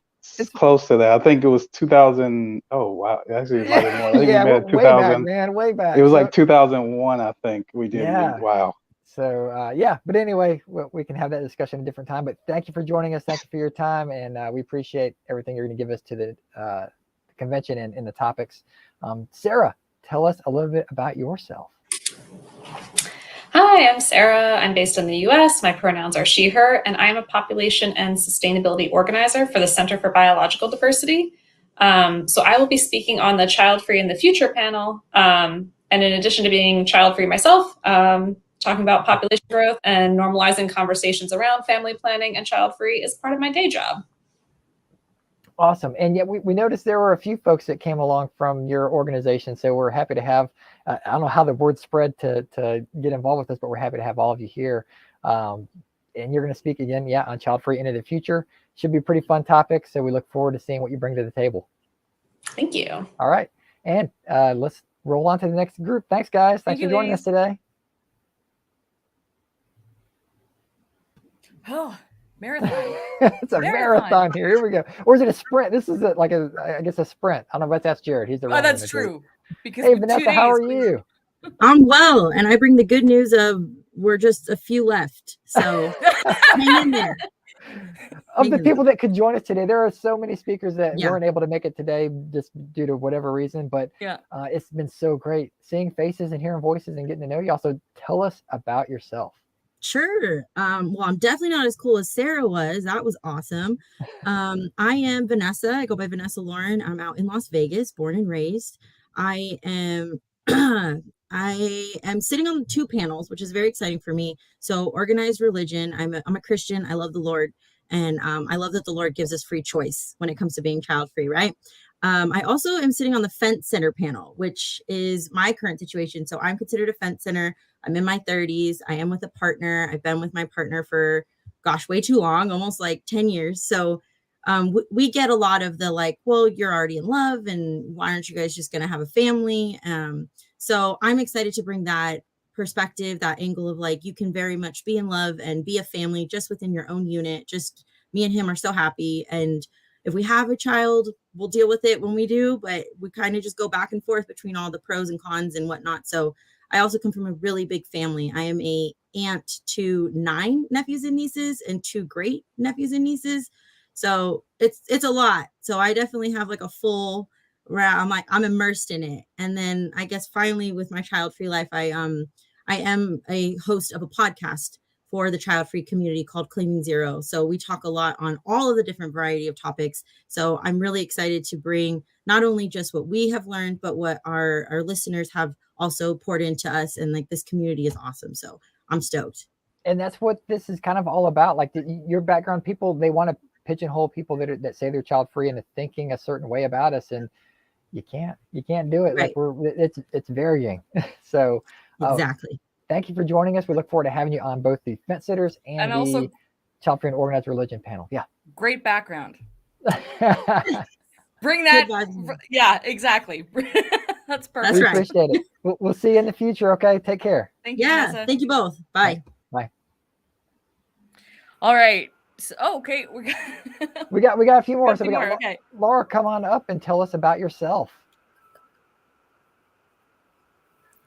close to that. I think it was 2000. Oh wow, actually it might have been more. I think Yeah, we met way 2000. back, man, way back. It was like 2001, I think we did. Yeah. Wow. So yeah, but anyway, we can have that discussion a different time. But thank you for joining us. Thank you for your time, and we appreciate everything you're going to give us to the convention and the topics. Sarah, tell us a little bit about yourself. Hi, I'm Sarah. I'm based in the US. My pronouns are she, her, and I am a population and sustainability organizer for the Center for Biological Diversity. So I will be speaking on the Childfree in the Future panel. And in addition to being child-free myself, talking about population growth and normalizing conversations around family planning and child-free is part of my day job. Awesome. And yet we noticed there were a few folks that came along from your organization. So we're happy to have, I don't know how the word spread to get involved with us, but we're happy to have all of you here. And you're going to speak again, on Childfree into the Future. Should be a pretty fun topic. So we look forward to seeing what you bring to the table. Thank you. All right. And let's roll on to the next group. Thanks, guys. Thanks for joining us today. Oh, marathon. It's a marathon here. Here we go. Or is it a sprint? This is I guess a sprint. I don't know, but that's Jared. He's the Oh, that's true. Because hey, Vanessa, how are you? I'm well, and I bring the good news of we're just a few left. So hang in there. Of the people that could join us today, there are so many speakers that weren't able to make it today just due to whatever reason, but it's been so great seeing faces and hearing voices and getting to know you. Also, tell us about yourself. Sure. Well, I'm definitely not as cool as Sarah was. That was awesome. I am Vanessa. I go by Vanessa Lauren. I'm out in Las Vegas, born and raised. I am sitting on 2 panels, which is very exciting for me. So organized religion. I'm a Christian. I love the Lord. And I love that the Lord gives us free choice when it comes to being child-free, right? I also am sitting on the Fence Center panel, which is my current situation. So I'm considered a Fence Center. I'm in my 30s. I am with a partner. I've been with my partner for, way too long, almost like 10 years. So we get a lot of the like, well, you're already in love, and why aren't you guys just going to have a family? So I'm excited to bring that perspective, that angle of like, you can very much be in love and be a family just within your own unit. Just me and him are so happy. And if we have a child, we'll deal with it when we do, but we kind of just go back and forth between all the pros and cons and whatnot. So I also come from a really big family. I am a aunt to 9 nephews and nieces and 2 great nephews and nieces. So it's a lot. So I definitely have like a full round. I'm immersed in it. And then I guess finally with my child-free life, I am a host of a podcast for the child-free community called Claiming Zero. So we talk a lot on all of the different variety of topics. So I'm really excited to bring not only just what we have learned, but what our listeners have also poured into us. And like, this community is awesome. So I'm stoked. And that's what this is kind of all about. Like your background, people, they want to pigeonhole people that say they're child-free into thinking a certain way about us. And you can't do it. Right. Like it's varying. So exactly. Thank you for joining us. We look forward to having you on both the Fence Sitters and the also Child-Free and Organized Religion panel. Yeah. Great background. Bring that. Yeah, exactly. That's perfect. We appreciate it. We'll see you in the future. Okay. Take care. Thank you. Yeah. Vanessa. Thank you both. Bye. Bye. All right. So, okay. We got a few more. So we got okay. Laura, come on up and tell us about yourself.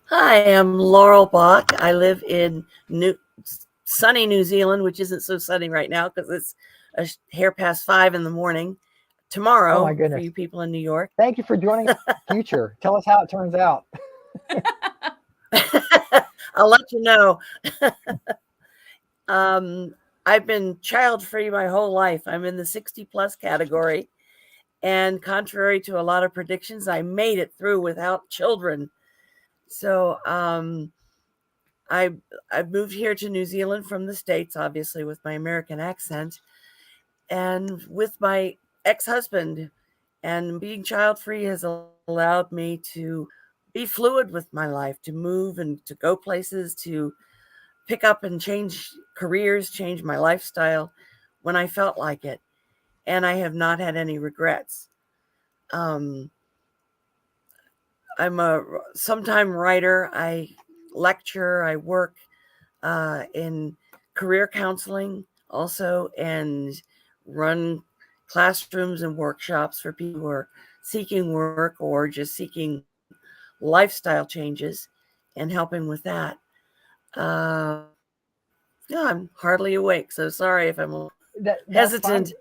Hi, I'm Laurel Bach. I live in sunny New Zealand, which isn't so sunny right now because it's a hair past 5 in the morning. tomorrow Oh my for goodness. you people in New York. Thank you for joining us. Future. Tell us how it turns out. I'll let you know. I've been child-free my whole life. I'm in the 60+ category. And contrary to a lot of predictions, I made it through without children. So I moved here to New Zealand from the States, obviously with my American accent, and with my ex-husband. And being child-free has allowed me to be fluid with my life, to move and to go places, to pick up and change careers, change my lifestyle when I felt like it. And I have not had any regrets. I'm a sometime writer. I lecture. I work in career counseling also, and run classrooms and workshops for people who are seeking work or just seeking lifestyle changes and helping with that. Yeah, I'm hardly awake, so sorry if I'm hesitant.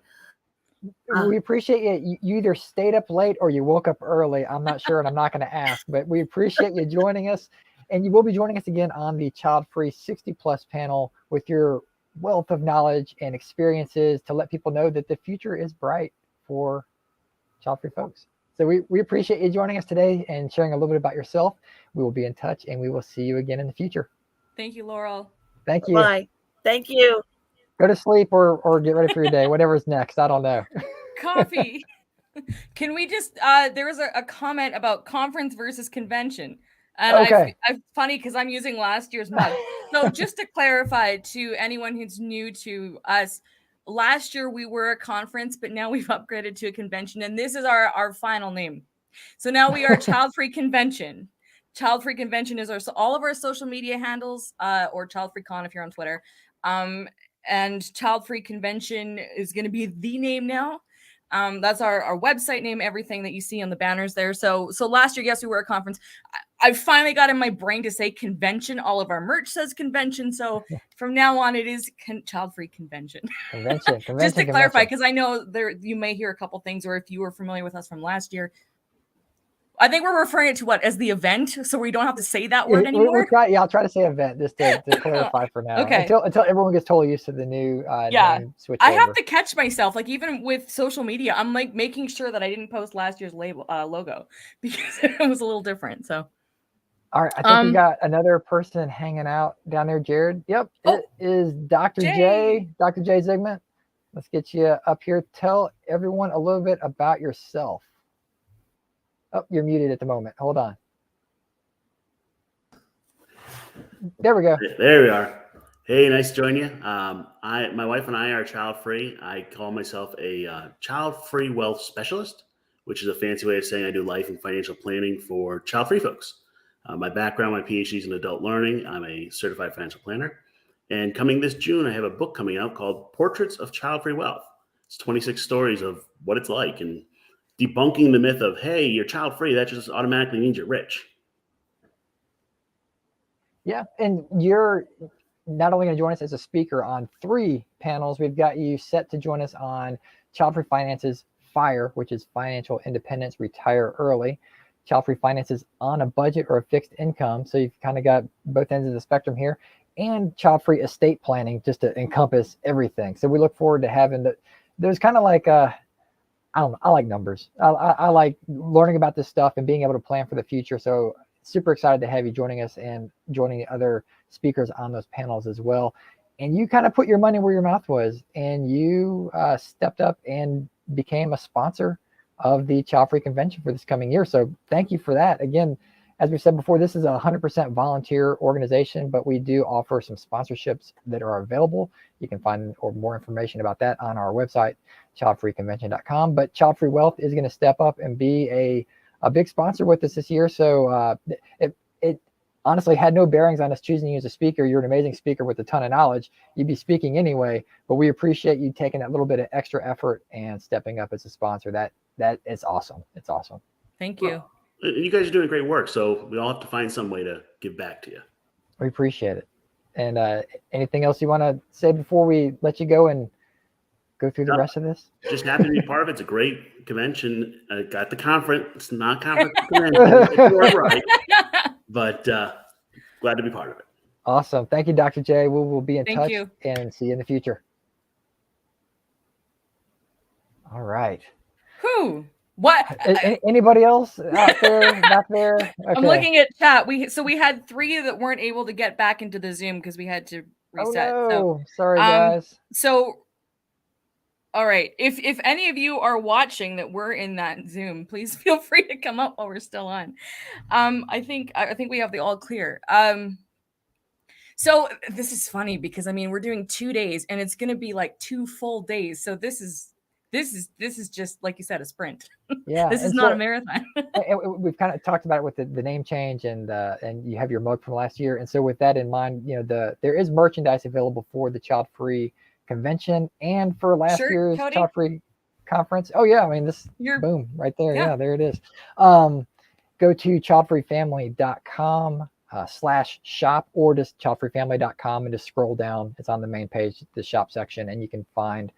We appreciate you. You either stayed up late or you woke up early. I'm not sure, and I'm not going to ask, but we appreciate you joining us. And you will be joining us again on the Child-Free 60+ panel with your wealth of knowledge and experiences to let people know that the future is bright for child-free folks. So we appreciate you joining us today and sharing a little bit about yourself. We will be in touch, and we will see you again in the future. Thank you, Laurel. Thank you. Bye. Thank you. Go to sleep or get ready for your day, whatever's next. I don't know. Coffee. Can we just there was a comment about conference versus convention. And Okay. I'm funny because I'm using last year's mug. So just to clarify to anyone who's new to us, last year we were a conference, but now we've upgraded to a convention, and this is our final name. So now we are Child-Free Convention. Child-Free Convention is all of our social media handles, or Child-Free Con if you're on Twitter. And Child-Free Convention is going to be the name now. That's our website name, everything that you see on the banners there. So last year, yes, we were a conference. I finally got in my brain to say convention. All of our merch says convention. So from now on, it is Child-Free Convention. Convention. Just to clarify, because I know you may hear a couple things, or if you were familiar with us from last year, I think we're referring to what as the event, so we don't have to say that word anymore. I'll try to say event just to clarify for now. Okay. Until everyone gets totally used to the new name switch. I have to catch myself, like even with social media, I'm like making sure that I didn't post last year's logo because it was a little different. So, all right, I think we got another person hanging out down there, Jared. Yep, it is Dr. J. Dr. J Zigmund. Let's get you up here. Tell everyone a little bit about yourself. Oh, you're muted at the moment. Hold on. There we go. There we are. Hey, nice to join you. My wife and I are child-free. I call myself a child-free wealth specialist, which is a fancy way of saying I do life and financial planning for child-free folks. My background, my PhD is in adult learning. I'm a certified financial planner. And coming this June, I have a book coming out called Portraits of Child-Free Wealth. It's 26 stories of what it's like and debunking the myth of, hey, you're child-free, that just automatically means you're rich. Yeah, and you're not only going to join us as a speaker on 3 panels, we've got you set to join us on Child-Free Finances FIRE, which is Financial Independence, Retire Early. Child-Free Finances on a Budget or a Fixed Income, so you've kind of got both ends of the spectrum here. And Child-Free Estate Planning, just to encompass everything. So we look forward to having there's kind of like I like numbers. I like learning about this stuff and being able to plan for the future. So super excited to have you joining us and joining the other speakers on those panels as well. And you kind of put your money where your mouth was, and you stepped up and became a sponsor of the Child-Free Convention for this coming year. So thank you for that. Again, as we said before, this is a 100% volunteer organization, but we do offer some sponsorships that are available. You can find more information about that on our website, childfreeconvention.com. But Child-Free Wealth is going to step up and be a big sponsor with us this year. So it honestly had no bearings on us choosing you as a speaker. You're an amazing speaker with a ton of knowledge. You'd be speaking anyway, but we appreciate you taking that little bit of extra effort and stepping up as a sponsor. That is awesome. It's awesome. Thank you. Well, you guys are doing great work, so we all have to find some way to give back to you. We appreciate it. And anything else you want to say before we let you go and go through the rest of this? Just happy to be part of it. It's a great convention. Got the conference. It's not conference convention. It's right. But glad to be part of it. Awesome. Thank you, Dr. J. We will be in Thank touch you. and see you in the future. All right. Who? What? Anybody else out there, back there? Okay. I'm looking at chat. We had 3 that weren't able to get back into the Zoom because we had to reset. Oh, no. So sorry, guys. So, all right. If any of you are watching that we're in that Zoom, please feel free to come up while we're still on. I think we have the all clear. So this is funny because I mean we're doing 2 days and it's going to be like 2 full days. So this is just like you said, a sprint. Yeah, this is not a marathon. We've kind of talked about it with the name change and you have your mug from last year. And so with that in mind, you know, there is merchandise available for the Child Free convention and for last year's Cody? Child Free conference. Oh yeah, I mean boom right there. Yeah, there it is. Go to childfreefamily.com /shop or just childfreefamily.com and just scroll down. It's on the main page, the shop section, and you can find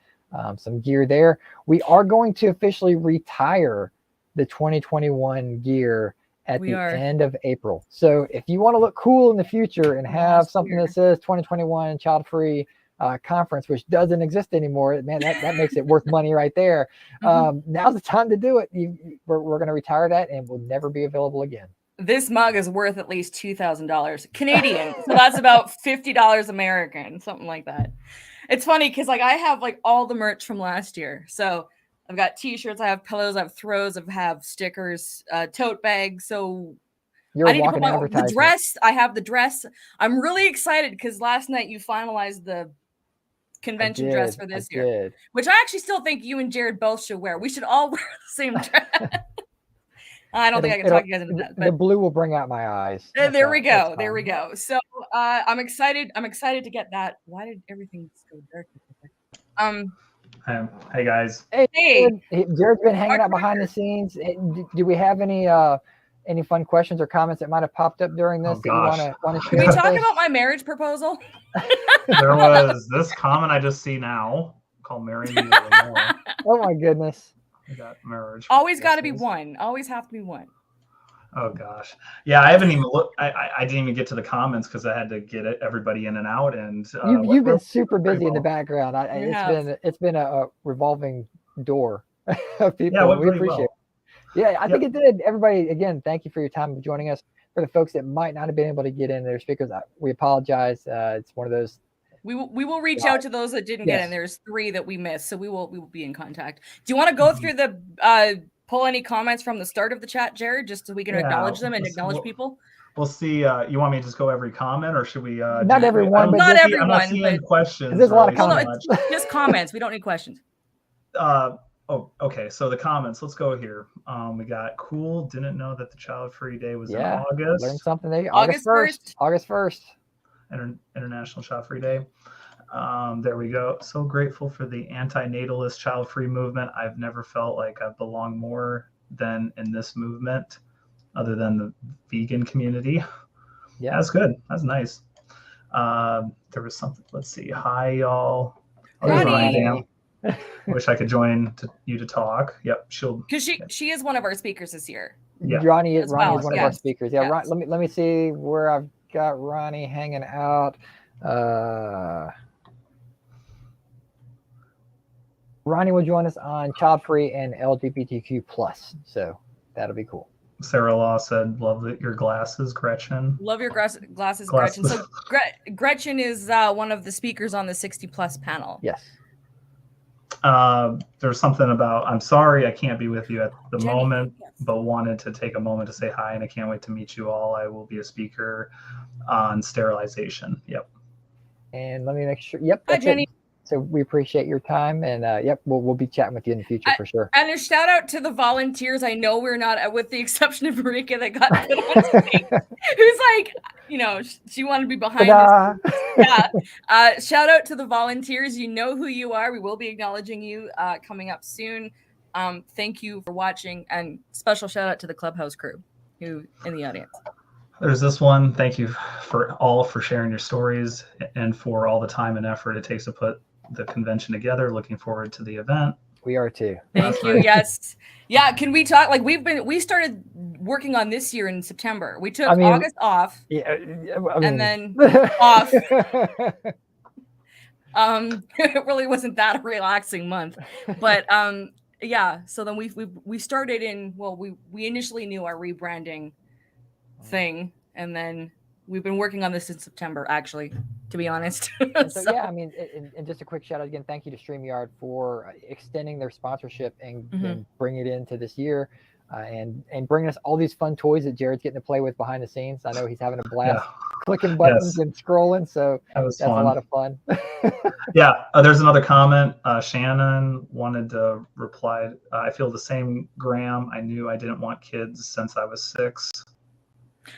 some gear there. We are going to officially retire the 2021 gear at the end of April. So if you want to look cool in the future and have something that says 2021 Child Free conference, which doesn't exist anymore, man, that makes it worth money right there. Now's the time to do it. We're going to retire that and will never be available again. This mug is worth at least $2,000 Canadian. So that's about $50 American, something like that. It's funny because like I have like all the merch from last year. So I've got t-shirts, I have pillows, I have throws, I have stickers, tote bags. So You're I need to put walking the dress. I have the dress. I'm really excited because last night you finalized the convention dress for this year, which I actually still think you and Jared both should wear. We should all wear the same dress. I don't think I can talk you guys into that. But the blue will bring out my eyes. There we go. There we go. So I'm excited. I'm excited to get that. Why did everything go dark? Hey guys. Hey. Jared's been hanging out behind the scenes. Do we have any fun questions or comments that might have popped up during this that you want to share? Can we talk about my marriage proposal? There was this comment I just see now called "Marry Me." Oh my goodness. I got marriage. Always got to be one. Always have to be one. Oh gosh, yeah. I haven't even looked. I didn't even get to the comments because I had to get everybody in and out. And you've been super busy in the background. It's been a revolving door of people. Yeah, we appreciate it. Yeah, I think it did. Everybody, again, thank you for your time joining us. For the folks that might not have been able to get in their speakers, we apologize. It's one of those. We will reach out to those that didn't get in. There's 3 that we missed, so we will be in contact. Do you want to go through the pull any comments from the start of the chat, Jared, just so we can acknowledge them and acknowledge people? We'll see. You want me to just go every comment, or should we? Not everyone, but not everyone. I'm not seeing questions. There's a lot of comments. Just comments. We don't need questions. Oh, okay. So the comments. Let's go here. We got cool. Didn't know that the Child Free Day was in August. Learned something there. August 1st. August 1st. International Child Free Day. There we go. So grateful for the anti-natalist child free movement. I've never felt like I've belonged more than in this movement, other than the vegan community. Yeah, that's good. That's nice. There was something. Let's see. Hi, y'all. Wish I could join you to talk. Yep, because she is one of our speakers this year. Yeah. Ronnie is one of our speakers. Yeah, yes. Let me see where I've got Ronnie hanging out. Ronnie will join us on Child Free and LGBTQ+. So that'll be cool. Sarah Law said, "Love your glasses, Gretchen." Love your glasses, Gretchen. So Gretchen is one of the speakers on the 60+ panel. Yes. There's something about, I'm sorry I can't be with you at the moment, but wanted to take a moment to say hi, and I can't wait to meet you all. I will be a speaker on sterilization. Yep. And let me make sure. Yep. Hi, Jenny. So we appreciate your time, and yep, we'll be chatting with you in the future for sure. And a shout out to the volunteers. I know we're not, with the exception of Marika that got put on stage, who's like, she wanted to be behind us. Yeah. Shout out to the volunteers. You know who you are. We will be acknowledging you coming up soon. Thank you for watching, and special shout out to the Clubhouse crew who in the audience. There's this one. Thank you for sharing your stories and for all the time and effort it takes to put the convention together. Looking forward to the event. We are too. Thank you. Yes. Yeah. Can we talk? Like we started working on this year in September. We took August off. Yeah. And then off. It really wasn't that a relaxing month, but yeah. So then we started in, well, we initially knew our rebranding thing, and then we've been working on this since September, actually, to be honest. So yeah, I mean, and just a quick shout out again. Thank you to StreamYard for extending their sponsorship and bringing it into this year. And bringing us all these fun toys that Jared's getting to play with behind the scenes. I know he's having a blast clicking buttons and scrolling, so that's fun. A lot of fun. Yeah, there's another comment. Shannon wanted to reply. I feel the same, Graham. I knew I didn't want kids since I was 6.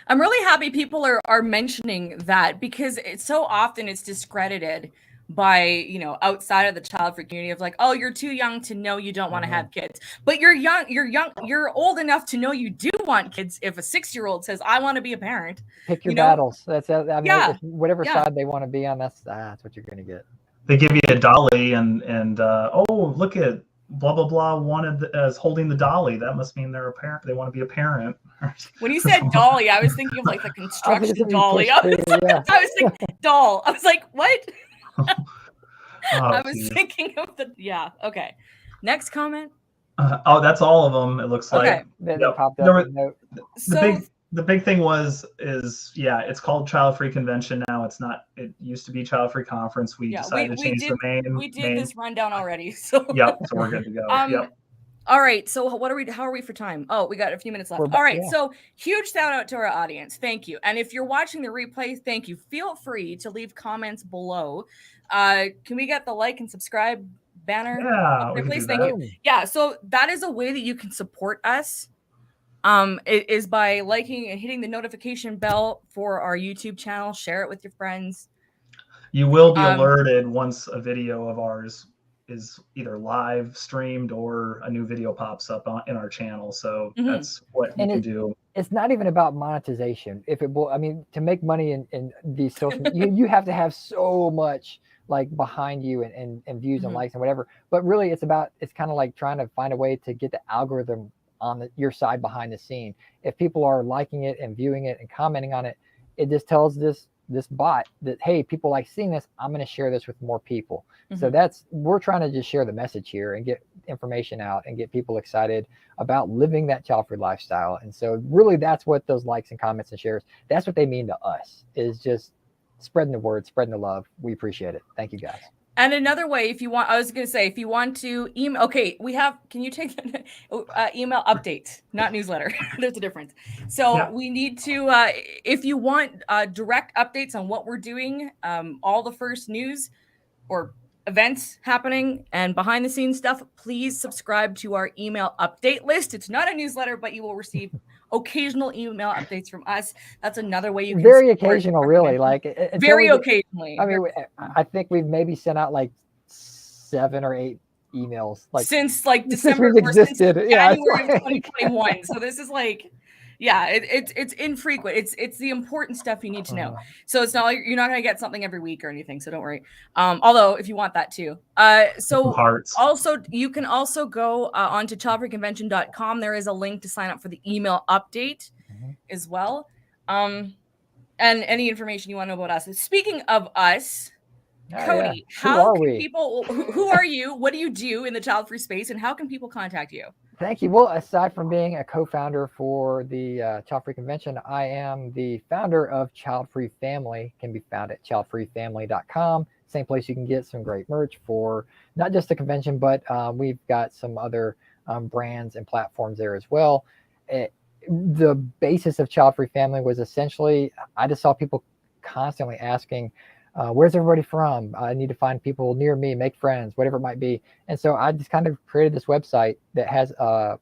I'm really happy people are mentioning that, because it's so often it's discredited by, outside of the child free community of like, oh, you're too young to know you don't want to have kids, but you're old enough to know you do want kids. If a 6-year-old says, I want to be a parent, pick your battles. That's whatever side they want to be on. That's what you're going to get. They give you a dolly and oh, look at blah blah blah wanted as holding the dolly. That must mean they're a parent. They want to be a parent. When you said dolly, I was thinking of like the construction dolly. I was thinking doll. I was like, what? I was thinking of okay. Next comment. That's all of them. It looks like. So the big thing it's called Child Free Convention now. It's not. It used to be Child Free Conference. We decided to change the name. We did this rundown already. So so we're good to go. All right. So how are we for time? Oh, we got a few minutes left. All right. So huge shout out to our audience. Thank you. And if you're watching the replay, thank you. Feel free to leave comments below. Can we get the like and subscribe banner? Yeah. Please. Thank you. Yeah. So that is a way that you can support us. It is by liking and hitting the notification bell for our YouTube channel. Share it with your friends. You will be alerted once a video of ours is either live streamed or a new video pops up in our channel. So that's what you can do. It's not even about monetization. To make money in these social, you have to have so much like behind you and views and likes and whatever. But really it's kind of like trying to find a way to get the algorithm on your side behind the scene. If people are liking it and viewing it and commenting on it, it just tells this bot that, hey, people like seeing this, I'm going to share this with more people. So we're trying to just share the message here and get information out and get people excited about living that child-free lifestyle. And so really that's what those likes and comments and shares, that's what they mean to us, is just spreading the word, spreading the love. We appreciate it. Thank you guys. And another way, if you want to email, can you take email updates, not newsletter. There's a difference. So we need to, if you want direct updates on what we're doing, all the first news or events happening and behind the scenes stuff, please subscribe to our email update list. It's not a newsletter, but you will receive occasional email updates from us. That's another way you can very occasional, really. Like very occasionally. I mean, I think we've maybe sent out like 7 or 8 emails since like December we've existed. January of 2021. So this is like, it's infrequent. It's the important stuff you need to know. So it's not like you're not going to get something every week or anything. So don't worry. Although if you want that too. Also you can also go onto childfreeconvention.com. There is a link to sign up for the email update as well. And any information you want to know about us. Speaking of us, Cody, how can people, who are you? What do you do in the child free space, and how can people contact you? Thank you. Well, aside from being a co-founder for the Child Free Convention, I am the founder of Child Free Family. Can be found at childfreefamily.com. Same place you can get some great merch for not just the convention, but we've got some other brands and platforms there as well. The basis of Child Free Family was essentially, I just saw people constantly asking, where's everybody from? I need to find people near me, make friends, whatever it might be. And so I just kind of created this website that has a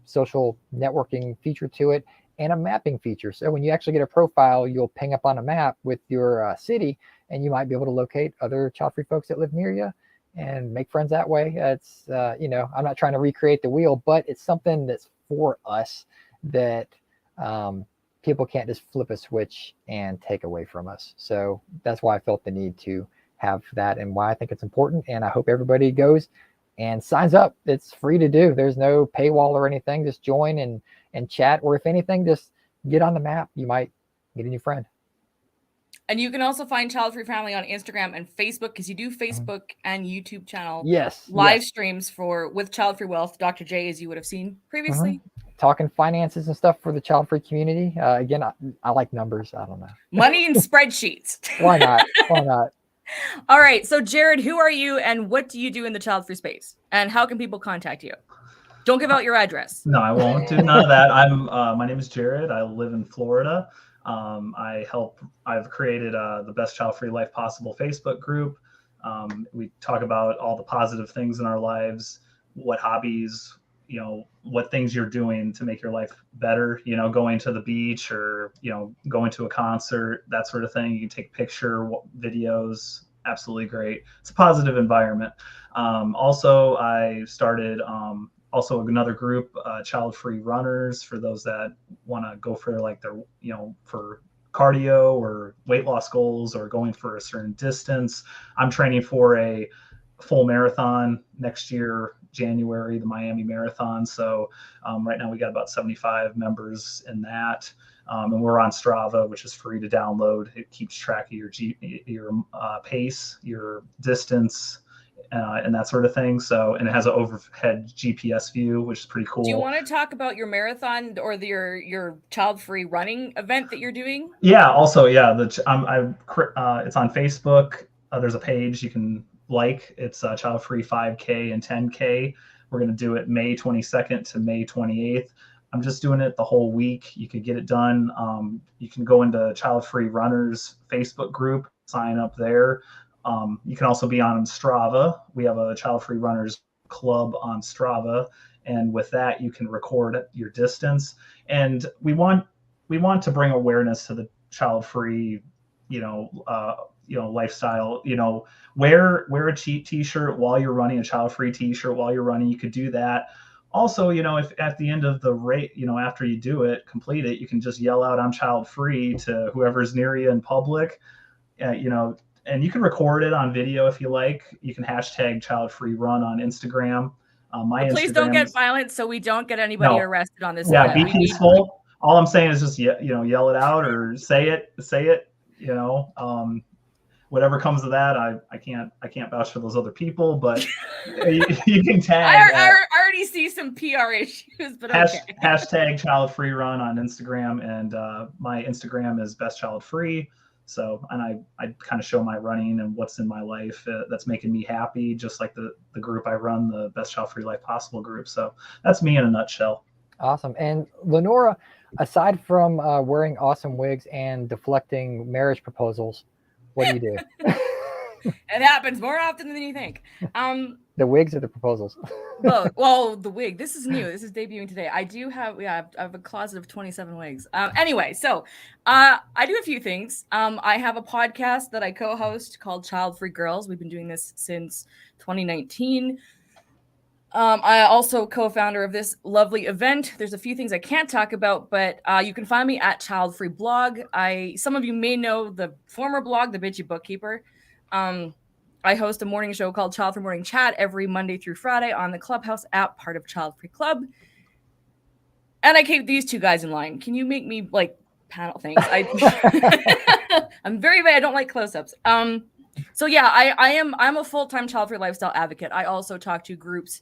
social networking feature to it and a mapping feature. So when you actually get a profile, you'll ping up on a map with your city, and you might be able to locate other child-free folks that live near you and make friends that way. It's, I'm not trying to recreate the wheel, but it's something that's for us that people can't just flip a switch and take away from us. So that's why I felt the need to have that and why I think it's important. And I hope everybody goes and signs up. It's free to do. There's no paywall or anything. Just join and chat, or if anything, just get on the map. You might get a new friend. And you can also find Child Free Family on Instagram and Facebook, because you do Facebook and YouTube channel live streams with Child Free Wealth, Dr. J, as you would have seen previously. Talking finances and stuff for the child free community. Again, I like numbers. I don't know. Money and spreadsheets. Why not? Why not? All right. So Jared, who are you and what do you do in the child free space? And how can people contact you? Don't give out your address. No, I won't do none of that. My name is Jared. I live in Florida. I've created the Best Child Free Life Possible Facebook group. We talk about all the positive things in our lives, what hobbies, what things you're doing to make your life better, going to the beach or, going to a concert, that sort of thing. You can take a picture, videos, absolutely great. It's a positive environment. Also, I started also another group, Child Free Runners, for those that want to go for for cardio or weight loss goals or going for a certain distance. I'm training for a full marathon next year, January, the Miami Marathon. So right now we got about 75 members in that. And we're on Strava, which is free to download. It keeps track of your pace, your distance, and that sort of thing. So, and it has an overhead GPS view, which is pretty cool. Do you want to talk about your marathon or your child-free running event that you're doing? Yeah. Also, yeah. It's on Facebook. There's a page you can like. It's Child-Free 5K and 10K. We're going to do it May 22nd to May 28th. I'm just doing it the whole week. You could get it done. You can go into Child-Free Runners Facebook group, sign up there. You can also be on Strava. We have a Child Free Runners club on Strava, and with that, you can record your distance. And we want to bring awareness to the child free, lifestyle. Wear a t-shirt while you're running, a child free t-shirt while you're running. You could do that. Also, if at the end of the rate, after you complete it, you can just yell out, "I'm child free" to whoever's near you in public. And you can record it on video if you like. You can hashtag Child Free Run on Instagram. Please don't get violent, so we don't get anybody arrested on this. Yeah, be peaceful. All I'm saying is just yell it out or say it. Whatever comes of that, I can't vouch for those other people, but you can tag. I already see some PR issues, but okay. Hashtag Child Free Run on Instagram, and my Instagram is Best Child Free. So, and I kind of show my running and what's in my life that's making me happy, just like the group I run, the Best Child Free Life Possible group. So that's me in a nutshell. Awesome. And Lenora, aside from wearing awesome wigs and deflecting marriage proposals, what do you do? It happens more often than you think. The wigs or the proposals? Well, the wig. This is new. This is debuting today. I have a closet of 27 wigs. Anyway, so I do a few things. I have a podcast that I co-host called Child Free Girls. We've been doing this since 2019. I also co-founder of this lovely event. There's a few things I can't talk about, but you can find me at Child Free Blog. Some of you may know the former blog, The Bitchy Bookkeeper. I host a morning show called Child Free Morning Chat every Monday through Friday on the Clubhouse app, part of Child Free Club. And I keep these two guys in line. Can you make me panel things? I'm very bad. I don't like close-ups. So yeah, I'm a full-time child free lifestyle advocate. I also talk to groups,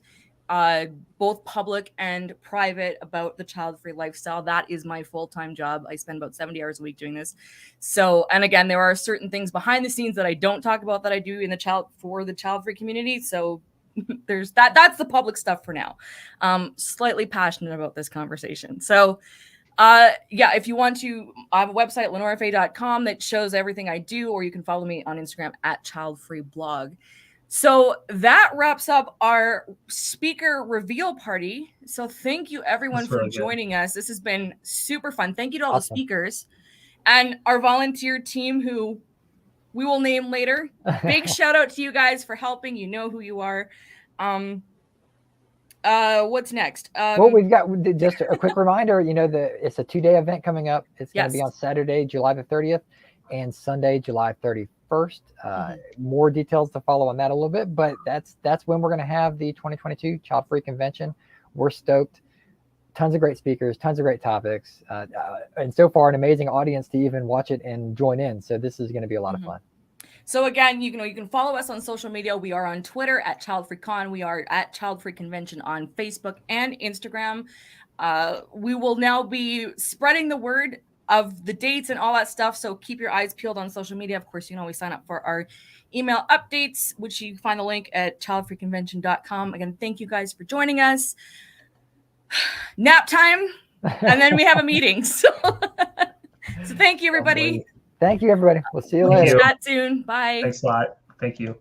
both public and private, about the child free lifestyle. That is my full-time job. I spend about 70 hours a week doing this. So, and again, there are certain things behind the scenes that I don't talk about that I do in the child free community. So there's that. That's the public stuff for now. Slightly passionate about this conversation. So if you want to, I have a website, lenorafa.com, that shows everything I do, or you can follow me on Instagram at childfreeblog. So that wraps up our speaker reveal party. So thank you everyone for joining us. This has been super fun. Thank you to all the speakers and our volunteer team, who we will name later. Big shout out to you guys for helping. You know who you are. What's next? Well, we've got just a quick reminder, it's a 2-day event coming up. It's going to be on Saturday, July the 30th, and Sunday, July 31st. 1st. More details to follow on that a little bit, but that's when we're going to have the 2022 Child Free Convention. We're stoked. Tons of great speakers, tons of great topics, and so far an amazing audience to even watch it and join in. So this is going to be a lot of fun. So again, you can follow us on social media. We are on Twitter at ChildFreeCon. We are at Child Free Convention on Facebook and Instagram. We will now be spreading the word of the dates and all that stuff. So keep your eyes peeled on social media. Of course, you can always sign up for our email updates, which you can find the link at childfreeconvention.com. Again, thank you guys for joining us. Nap time, and then we have a meeting. So thank you, everybody. Thank you, everybody. We'll see you later. Chat soon. Bye. Thanks a lot. Thank you.